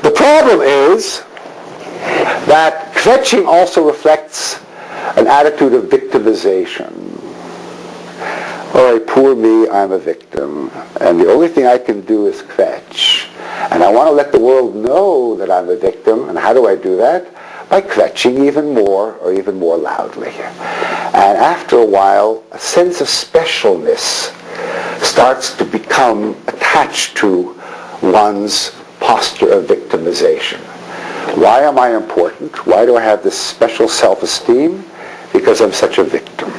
The problem is that kvetching also reflects an attitude of victimization. Oh, poor me, I'm a victim. And the only thing I can do is kvetch. And I want to let the world know that I'm a victim. And how do I do that? By kvetching even more or even more loudly. And after a while, a sense of specialness starts to become attached to one's posture of victimization. Why am I important? Why do I have this special self-esteem? Because I'm such a victim.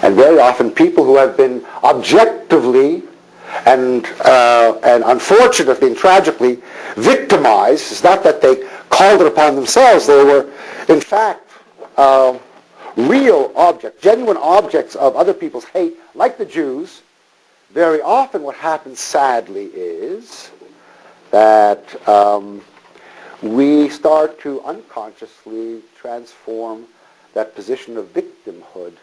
And And very often people who have been objectively and unfortunately and tragically victimized, it's not that they called it upon themselves, they were in fact real objects, genuine objects of other people's hate, like the Jews. Very often what happens sadly is that we start to unconsciously transform that position of victimhood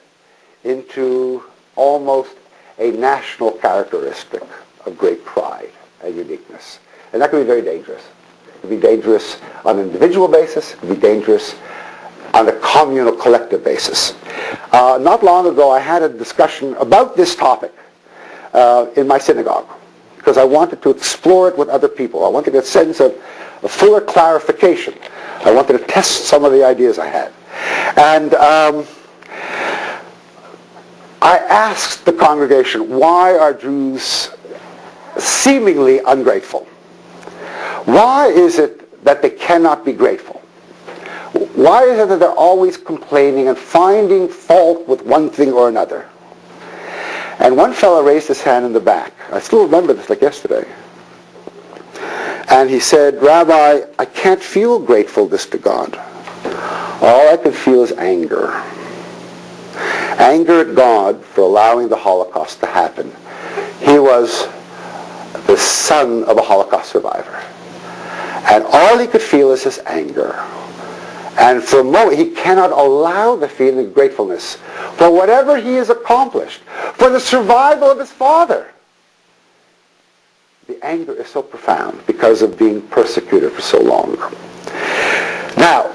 into almost a national characteristic of great pride and uniqueness. And that can be very dangerous. It can be dangerous on an individual basis. It can be dangerous on a communal, collective basis. Not long ago, I had a discussion about this topic in my synagogue because I wanted to explore it with other people. I wanted to get a sense of a fuller clarification. I wanted to test some of the ideas I had. And I asked the congregation, why are Jews seemingly ungrateful? Why is it that they cannot be grateful? Why is it that they're always complaining and finding fault with one thing or another? And one fellow raised his hand in the back. I still remember this like yesterday. And he said, Rabbi, I can't feel gratefulness to God. All I can feel is anger. Anger at God for allowing the Holocaust to happen. He was the son of a Holocaust survivor. And all he could feel is his anger. And for a moment, he cannot allow the feeling of gratefulness for whatever he has accomplished, for the survival of his father. The anger is so profound because of being persecuted for so long. Now,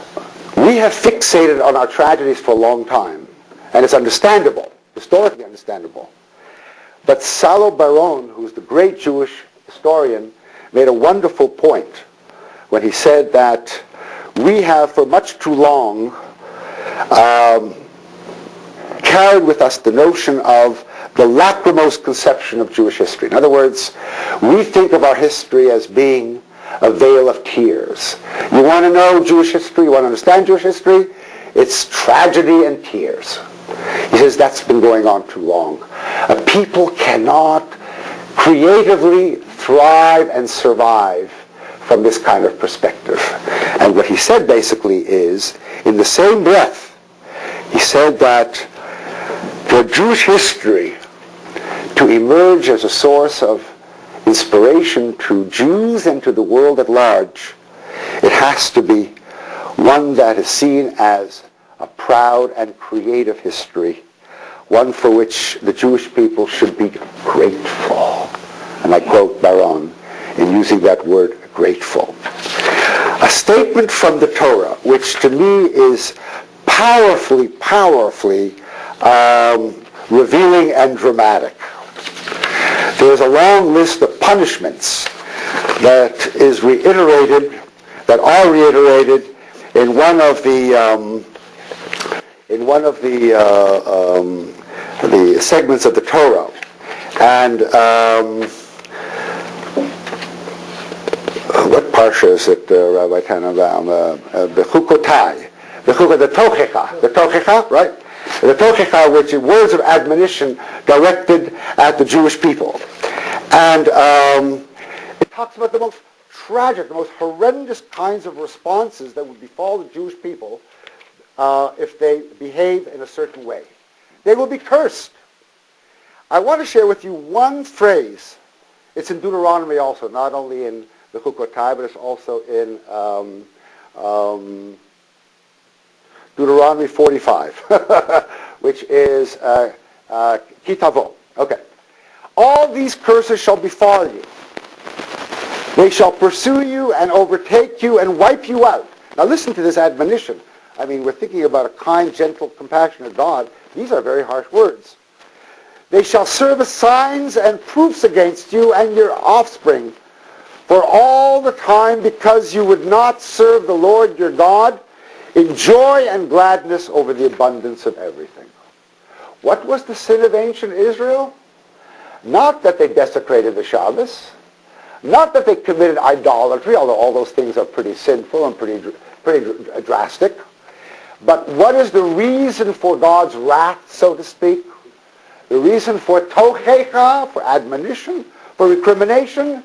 we have fixated on our tragedies for a long time, and it's understandable, historically understandable. But Salo Baron, who's the great Jewish historian, made a wonderful point when he said that we have for much too long carried with us the notion of the lachrymose conception of Jewish history. In other words, we think of our history as being a veil of tears. You want to know Jewish history, you want to understand Jewish history, it's tragedy and tears. He says that's been going on too long. A people cannot creatively thrive and survive from this kind of perspective. And what he said basically is, in the same breath, he said that for Jewish history to emerge as a source of inspiration to Jews and to the world at large, it has to be one that is seen as a proud and creative history, one for which the Jewish people should be grateful. And I quote Baron in using that word, grateful. A statement from the Torah, which to me is powerfully revealing and dramatic. There's a long list of punishments that are reiterated in one of the segments of the Torah. And what parsha is it, Rabbi Tannenbaum? Bechukotai. The Tochecha, right? The Tochecha, which is words of admonition directed at the Jewish people. And it talks about the most tragic, the most horrendous kinds of responses that would befall the Jewish people if they behave in a certain way. They will be cursed. I want to share with you one phrase. It's in Deuteronomy also, not only in the Chukotai, but it's also in Deuteronomy 45, which is Kitavo. Okay. All these curses shall befall you. They shall pursue you and overtake you and wipe you out. Now listen to this admonition. I mean, we're thinking about a kind, gentle, compassionate God. These are very harsh words. They shall serve as signs and proofs against you and your offspring for all the time, because you would not serve the Lord your God in joy and gladness over the abundance of everything. What was the sin of ancient Israel? Not that they desecrated the Shabbos, not that they committed idolatry, although all those things are pretty sinful and pretty drastic. But what is the reason for God's wrath, so to speak? the reason for tochecha, for admonition, for recrimination,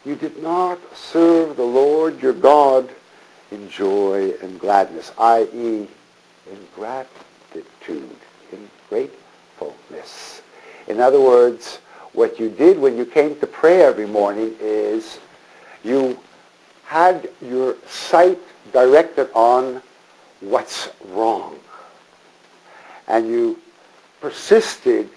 you did not serve the Lord your God in joy and gladness, i.e., in gratitude, in gratefulness. In other words, what you did when you came to pray every morning is you had your sight directed on what's wrong. And you persisted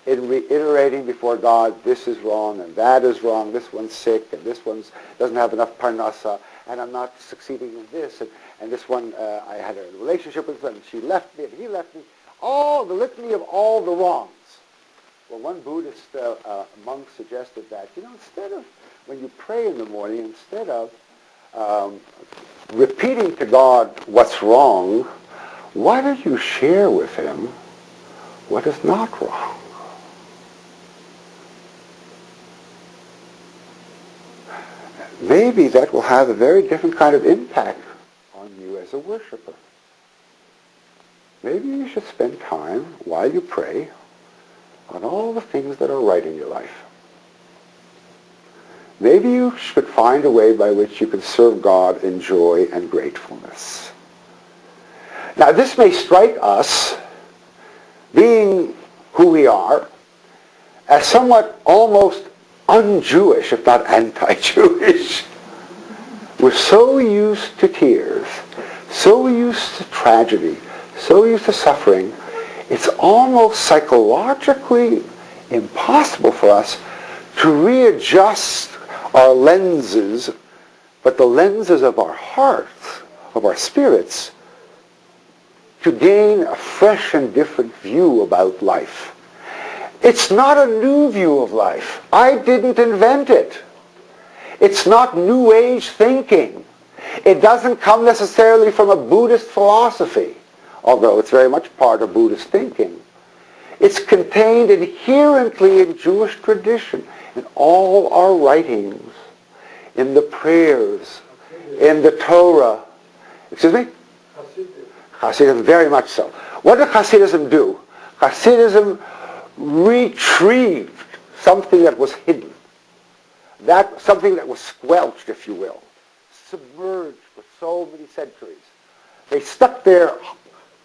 in reiterating before God, this is wrong and that is wrong, this one's sick and this one doesn't have enough parnasa and I'm not succeeding in this and this one, I had a relationship with and she left me and he left me. All the litany of all the wrongs. Well, one Buddhist monk suggested that, instead of, when you pray in the morning, instead of repeating to God what's wrong, why don't you share with him what is not wrong? Maybe that will have a very different kind of impact on you as a worshiper. Maybe you should spend time while you pray on all the things that are right in your life. Maybe you should find a way by which you can serve God in joy and gratefulness. Now, this may strike us, being who we are, as somewhat almost un-Jewish, if not anti-Jewish. We're so used to tears, so used to tragedy, so used to suffering, it's almost psychologically impossible for us to readjust our lenses, but the lenses of our hearts, of our spirits, to gain a fresh and different view about life. It's not a new view of life. I didn't invent it. It's not New Age thinking. It doesn't come necessarily from a Buddhist philosophy, although it's very much part of Buddhist thinking. It's contained inherently in Jewish tradition, in all our writings, in the prayers, in the Torah. Excuse me? Hasidism, very much so. What did Hasidism do? Hasidism retrieved something that was hidden, something that was squelched, if you will, submerged for so many centuries. They stuck their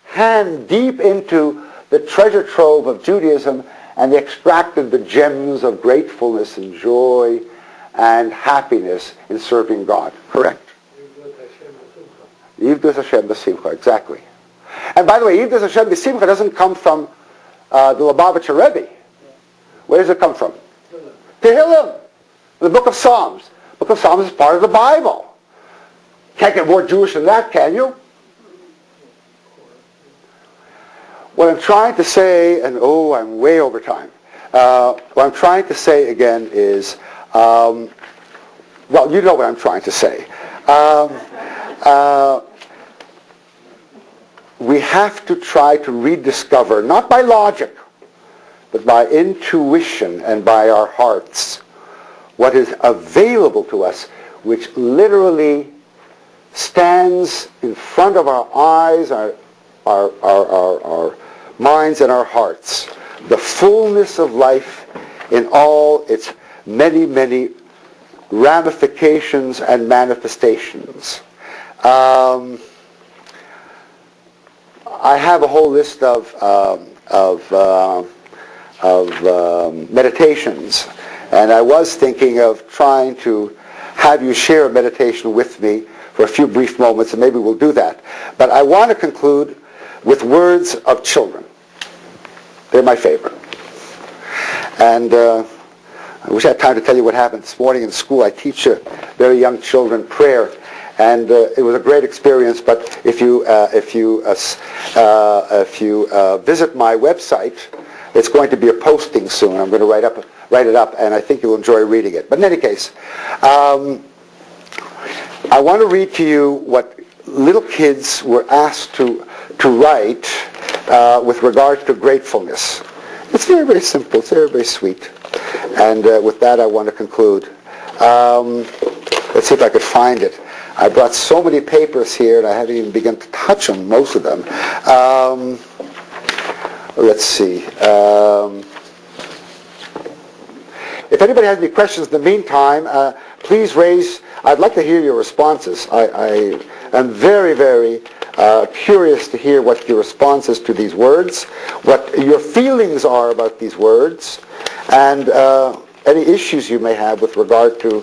hand deep into the treasure trove of Judaism and they extracted the gems of gratefulness and joy and happiness in serving God. Correct? Yivdus Hashem b'simcha, exactly. And by the way, Yivdus Hashem b'simcha doesn't come from the Lubavitcher Rebbe. Where does it come from? Tehillim, the Book of Psalms. The Book of Psalms is part of the Bible. Can't get more Jewish than that, can you? What I'm trying to say, and I'm way over time. What I'm trying to say again is, well, you know what I'm trying to say. We have to try to rediscover, not by logic, but by intuition and by our hearts, what is available to us, which literally stands in front of our eyes, our minds and our hearts. The fullness of life in all its many, many ramifications and manifestations. I have a whole list of meditations, and I was thinking of trying to have you share a meditation with me for a few brief moments, and maybe we'll do that. But I want to conclude with words of children. They're my favorite. And I wish I had time to tell you what happened this morning in school. I teach very young children prayer, and it was a great experience. But if you visit my website, it's going to be a posting soon. I'm going to write it up, and I think you'll enjoy reading it. But in any case, I want to read to you what little kids were asked to write with regard to gratefulness. It's very, very simple. It's very, very sweet. And with that, I want to conclude. Let's see if I could find it. I brought so many papers here, and I haven't even begun to touch on most of them. let's see. If anybody has any questions in the meantime, please raise. I'd like to hear your responses. I am very, very curious to hear what your response is to these words, what your feelings are about these words, and any issues you may have with regard to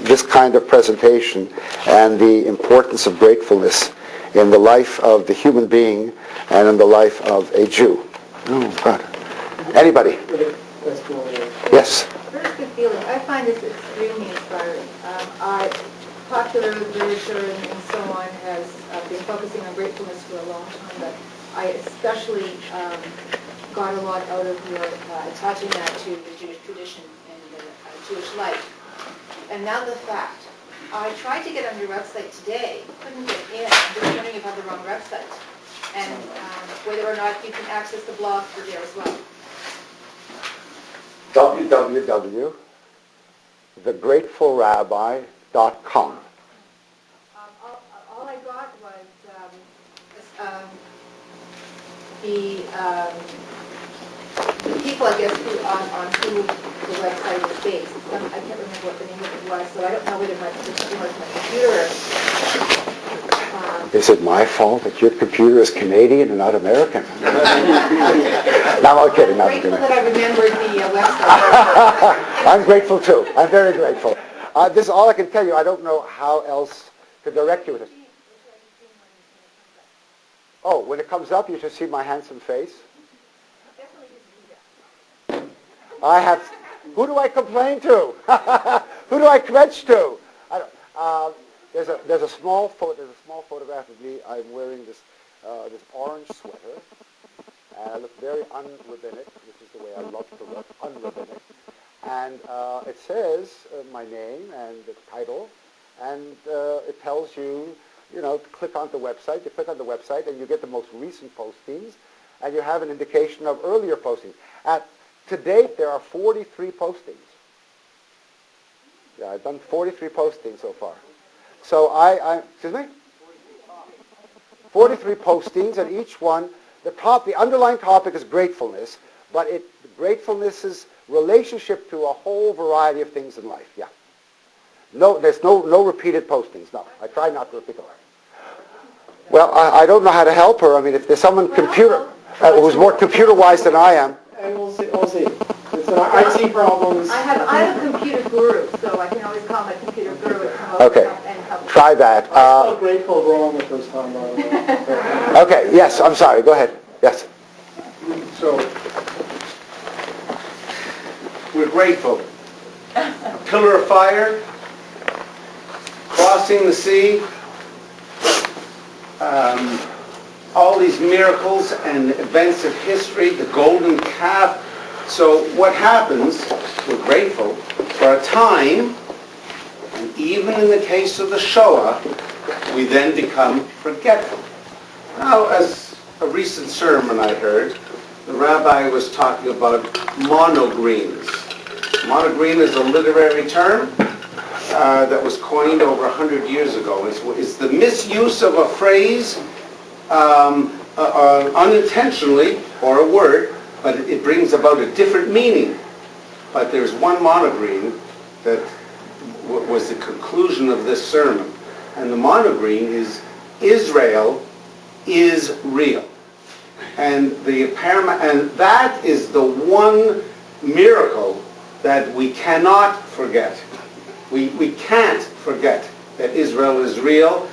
this kind of presentation and the importance of gratefulness in the life of the human being and in the life of a Jew. Oh, God. Anybody? Yes. First, good feeling. I find this extremely inspiring. Popular literature and so on has been focusing on gratefulness for a long time, but I especially got a lot out of your attaching that to the Jewish tradition and the Jewish life. And now the fact. I tried to get on your website today, couldn't get in. I'm just wondering if I have the wrong website, and whether or not you can access the blog for there as well. www.thegratefulrabbi.com. All I got was the people, I guess, who on who the website is based. I can't remember what the name of it was, so I don't know whether my computer. Is it my fault that your computer is Canadian and not American? No, I'm kidding. I'm grateful that I remembered the website. I'm grateful too. I'm very grateful. This is all I can tell you. I don't know how else to direct you with it. Oh, when it comes up, you should see my handsome face. I have. Who do I complain to? Who do I kvetch to? There's a small photograph of me. I'm wearing this orange sweater, and I look very unrabbinic, which is the way I love to look, unrabbinic. And it says my name and the title, and it tells you, to click on the website. You click on the website, and you get the most recent postings, and you have an indication of earlier postings. To date, there are 43 postings. Yeah, I've done 43 postings so far. So excuse me? 43 postings, and each one, the underlying topic is gratefulness, but gratefulness's relationship to a whole variety of things in life. Yeah. No, there's no repeated postings. No, I try not to repeat them. Well, I don't know how to help her. I mean, if there's someone who's more computer-wise than I am. And we'll see. It's an IT problems. I have a computer guru, so I can always call my computer guru and come over and help. Try that. I spelled grateful wrong the first time, by the way. Okay, yes, I'm sorry. Go ahead. Yes. So, we're grateful. A pillar of fire, crossing the sea, all these miracles and events of history, the golden calf. So what happens, we're grateful, for a time, and even in the case of the Shoah, we then become forgetful. Now, as a recent sermon I heard, the rabbi was talking about monogreens. Monogreen is a literary term that was coined over 100 years ago. It's the misuse of a phrase unintentionally, or a word, but it brings about a different meaning. But there's one monogreen that was the conclusion of this sermon. And the monogreen is Israel is real. And that is the one miracle that we cannot forget. We can't forget that Israel is real.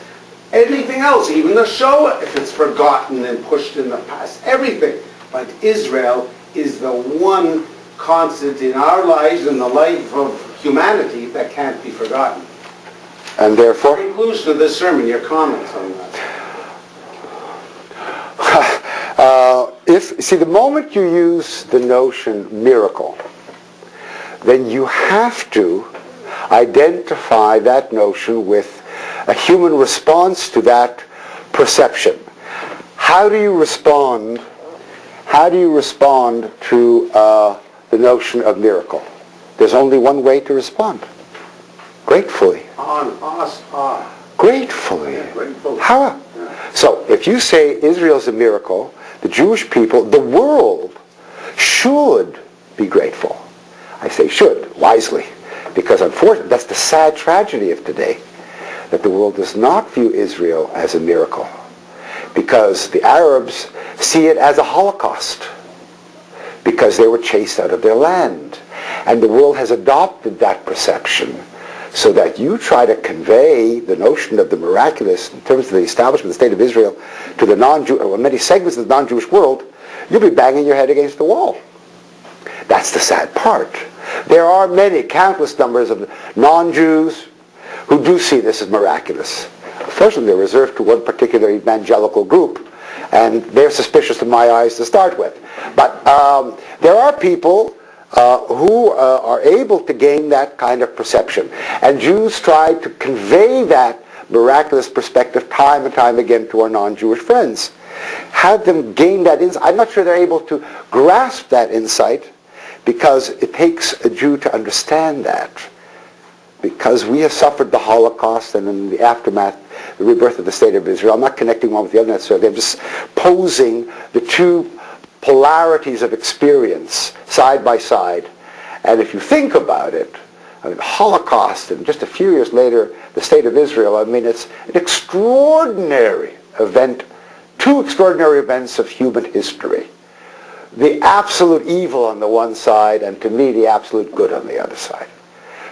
Anything else, even the Shoah, if it's forgotten and pushed in the past, everything. But Israel is the one constant in our lives and the life of humanity that can't be forgotten. And therefore? The conclusion of this sermon, your comments on that. The moment you use the notion miracle, then you have to identify that notion with a human response to that perception. How do you respond to the notion of miracle? There's only one way to respond. Gratefully. Gratefully. Yeah, grateful. How? So if you say Israel's a miracle, the Jewish people, the world, should be grateful. I say should, wisely, because unfortunately, that's the sad tragedy of today, that the world does not view Israel as a miracle, because the Arabs see it as a Holocaust, because they were chased out of their land. And the world has adopted that perception, so that you try to convey the notion of the miraculous in terms of the establishment of the State of Israel to the many segments of the non-Jewish world, you'll be banging your head against the wall. That's the sad part. There are many, countless numbers of non-Jews who do see this as miraculous. Unfortunately, they're reserved to one particular evangelical group, and they're suspicious in my eyes to start with. But there are people who are able to gain that kind of perception. And Jews try to convey that miraculous perspective time and time again to our non-Jewish friends. Have them gain that insight. I'm not sure they're able to grasp that insight, because it takes a Jew to understand that. Because we have suffered the Holocaust, and in the aftermath, the rebirth of the State of Israel. I'm not connecting one with the other necessarily. I'm just posing the two polarities of experience side by side. And if you think about it, I mean, the Holocaust, and just a few years later, the State of Israel, I mean, it's an extraordinary event, two extraordinary events of human history. The absolute evil on the one side, and to me, the absolute good on the other side.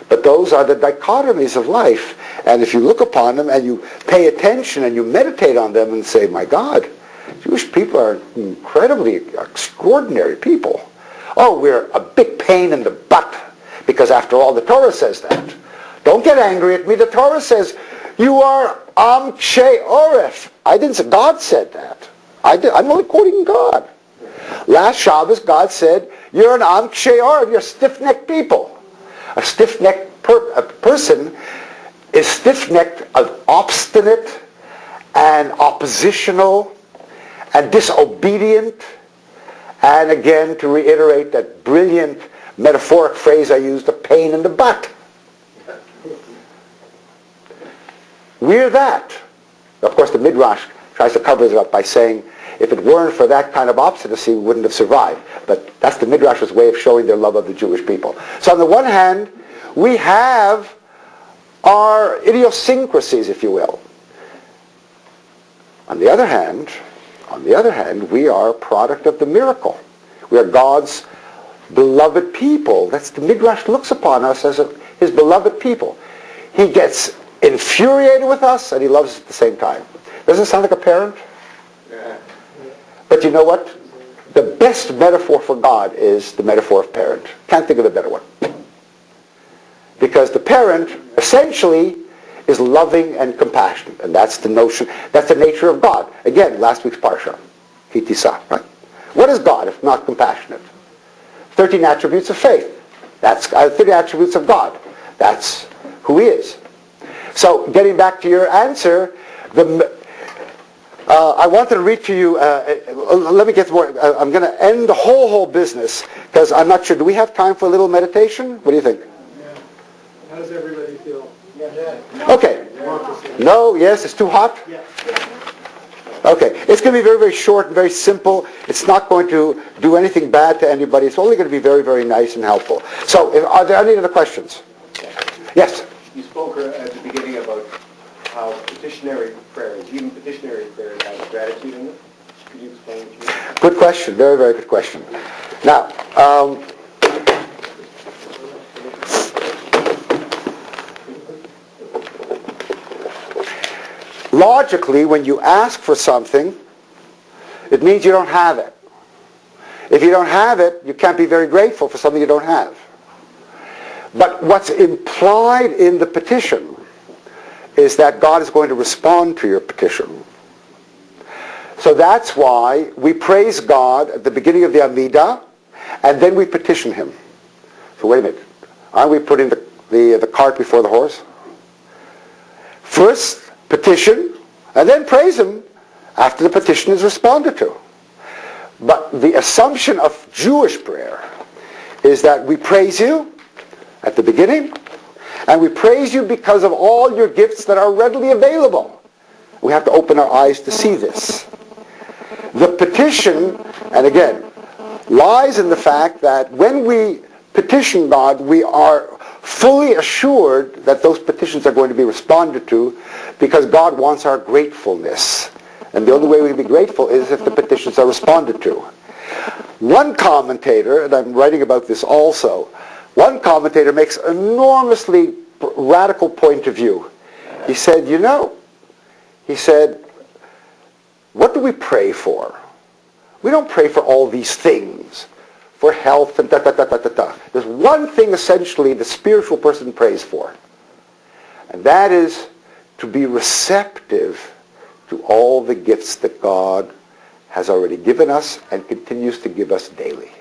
But those are the dichotomies of life. And if you look upon them and you pay attention and you meditate on them and say, my God, Jewish people are incredibly extraordinary people. Oh, we're a big pain in the butt, because after all, the Torah says that. Don't get angry at me. The Torah says, you are Am Kshei Oref. I didn't say, God said that. I'm only quoting God. Last Shabbos, God said, you're an Am Kshei Oref. You're stiff-necked people. A stiff-necked person is stiff-necked, obstinate, and oppositional, and disobedient. And again, to reiterate that brilliant metaphoric phrase I used, a pain in the butt. We're that. Of course, the Midrash tries to cover it up by saying, if it weren't for that kind of obstinacy, we wouldn't have survived. But that's the Midrash's way of showing their love of the Jewish people. So on the one hand, we have our idiosyncrasies, if you will. On the other hand, we are a product of the miracle. We are God's beloved people. That's the Midrash looks upon us as his beloved people. He gets infuriated with us, and he loves us at the same time. Doesn't it sound like a parent? Yeah. But you know what? The best metaphor for God is the metaphor of parent. Can't think of a better one. Because the parent essentially is loving and compassionate. And that's the notion, that's the nature of God. Again, last week's Parsha, Tisa, right? What is God if not compassionate? 13 attributes of faith. That's 30 attributes of God. That's who he is. So getting back to your answer, I wanted to read to you, let me get more, I'm going to end the whole business, because I'm not sure, do we have time for a little meditation? What do you think? Yeah. How does everybody feel? Yeah. Okay. No, yes, it's too hot? Yeah. Okay, it's going to be very, very short and very simple. It's not going to do anything bad to anybody. It's only going to be very, very nice and helpful. So, are there any other questions? Yes? You spoke at the beginning about how petitionary prayers, even petitionary prayers, have gratitude in it. Could you explain what you mean? Good question. Very, very good question. Now, logically, when you ask for something, it means you don't have it. If you don't have it, you can't be very grateful for something you don't have. But what's implied in the petition is that God is going to respond to your petition. So that's why we praise God at the beginning of the Amidah, and then we petition him. So wait a minute. Aren't we putting the cart before the horse? First, petition, and then praise him after the petition is responded to. But the assumption of Jewish prayer is that we praise you at the beginning, and we praise you because of all your gifts that are readily available. We have to open our eyes to see this. The petition, and again, lies in the fact that when we petition God, we are fully assured that those petitions are going to be responded to because God wants our gratefulness. And the only way we can be grateful is if the petitions are responded to. One commentator, and I'm writing about this also, one commentator makes an enormously radical point of view. He said, what do we pray for? We don't pray for all these things, for health and da-da-da-da-da-da. There's one thing essentially the spiritual person prays for, and that is to be receptive to all the gifts that God has already given us and continues to give us daily.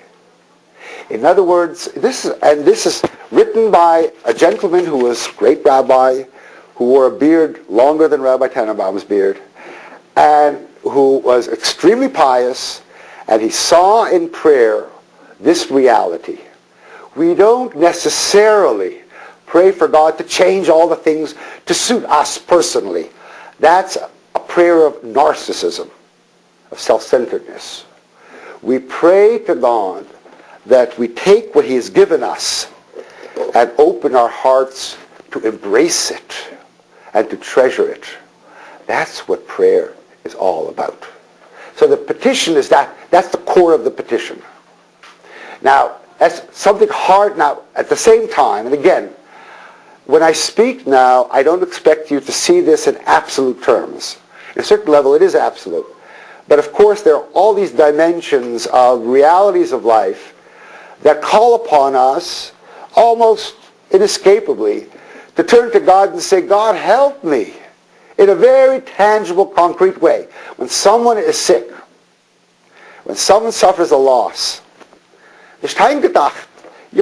In other words, this is written by a gentleman who was a great rabbi, who wore a beard longer than Rabbi Tannenbaum's beard, and who was extremely pious, and he saw in prayer this reality. We don't necessarily pray for God to change all the things to suit us personally. That's a prayer of narcissism, of self-centeredness. We pray to God that we take what he has given us and open our hearts to embrace it and to treasure it. That's what prayer is all about. So the petition is that's the core of the petition. Now, that's something hard now at the same time, and again, when I speak now, I don't expect you to see this in absolute terms. At a certain level, it is absolute. But of course, there are all these dimensions of realities of life that call upon us almost inescapably to turn to God and say, God, help me, in a very tangible, concrete way. When someone is sick, when someone suffers a loss, you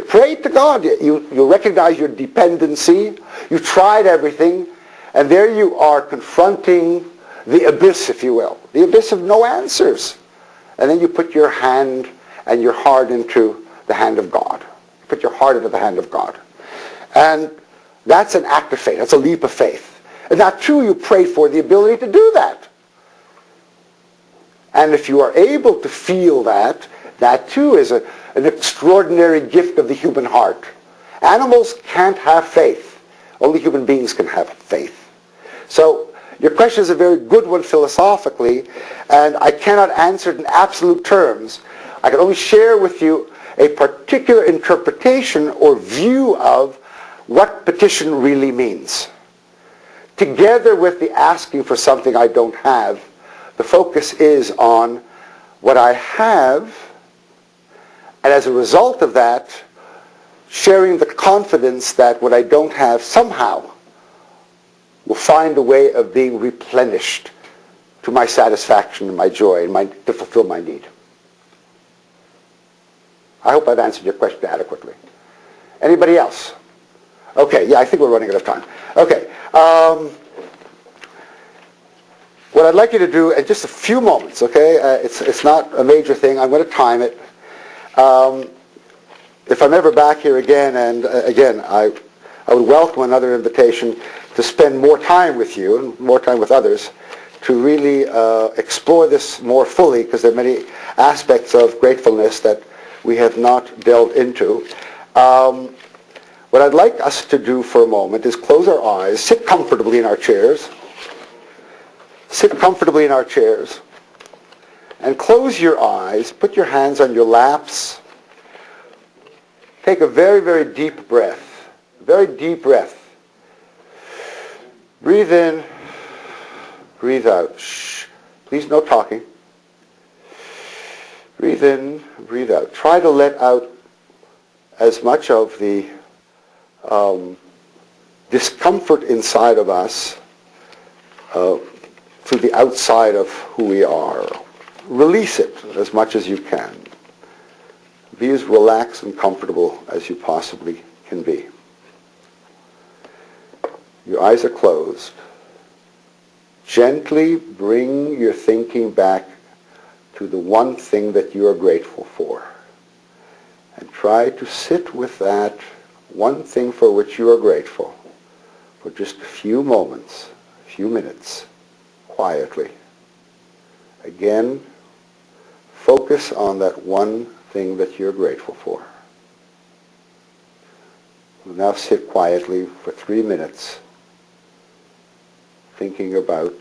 pray to God. You recognize your dependency. You tried everything. And there you are confronting the abyss, if you will. The abyss of no answers. And then you put your hand and your heart into the hand of God. You put your heart into the hand of God. And that's an act of faith. That's a leap of faith. And that too, you pray for the ability to do that. And if you are able to feel that, that too is an extraordinary gift of the human heart. Animals can't have faith. Only human beings can have faith. So your question is a very good one philosophically, and I cannot answer it in absolute terms. I can only share with you a particular interpretation or view of what petition really means. Together with the asking for something I don't have, the focus is on what I have, and as a result of that, sharing the confidence that what I don't have somehow will find a way of being replenished to my satisfaction and my joy and to fulfill my need. I hope I've answered your question adequately. Anybody else? Okay, yeah, I think we're running out of time. Okay. What I'd like you to do in just a few moments, okay? It's not a major thing. I'm going to time it. If I'm ever back here again, and again, I would welcome another invitation to spend more time with you and more time with others to really explore this more fully, because there are many aspects of gratefulness that we have not delved into. What I'd like us to do for a moment is close our eyes, sit comfortably in our chairs, and close your eyes, put your hands on your laps, take a very, very deep breath, breathe in, breathe out. Shh. Please, no talking. Breathe in, breathe out. Try to let out as much of the discomfort inside of us to the outside of who we are. Release it as much as you can. Be as relaxed and comfortable as you possibly can be. Your eyes are closed. Gently bring your thinking back to the one thing that you are grateful for. And try to sit with that one thing for which you are grateful for just a few moments, a few minutes, quietly. Again, focus on that one thing that you're grateful for. We'll now sit quietly for 3 minutes thinking about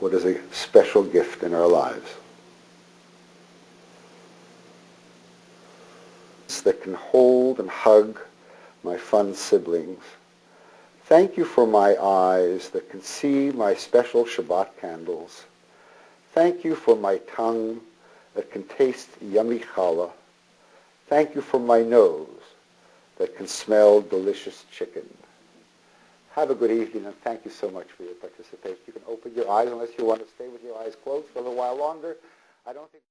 what is a special gift in our lives. That can hold and hug my fun siblings. Thank you for my eyes that can see my special Shabbat candles. Thank you for my tongue that can taste yummy challah. Thank you for my nose that can smell delicious chicken. Have a good evening, and thank you so much for your participation. You can open your eyes unless you want to stay with your eyes closed for a little while longer. I don't think...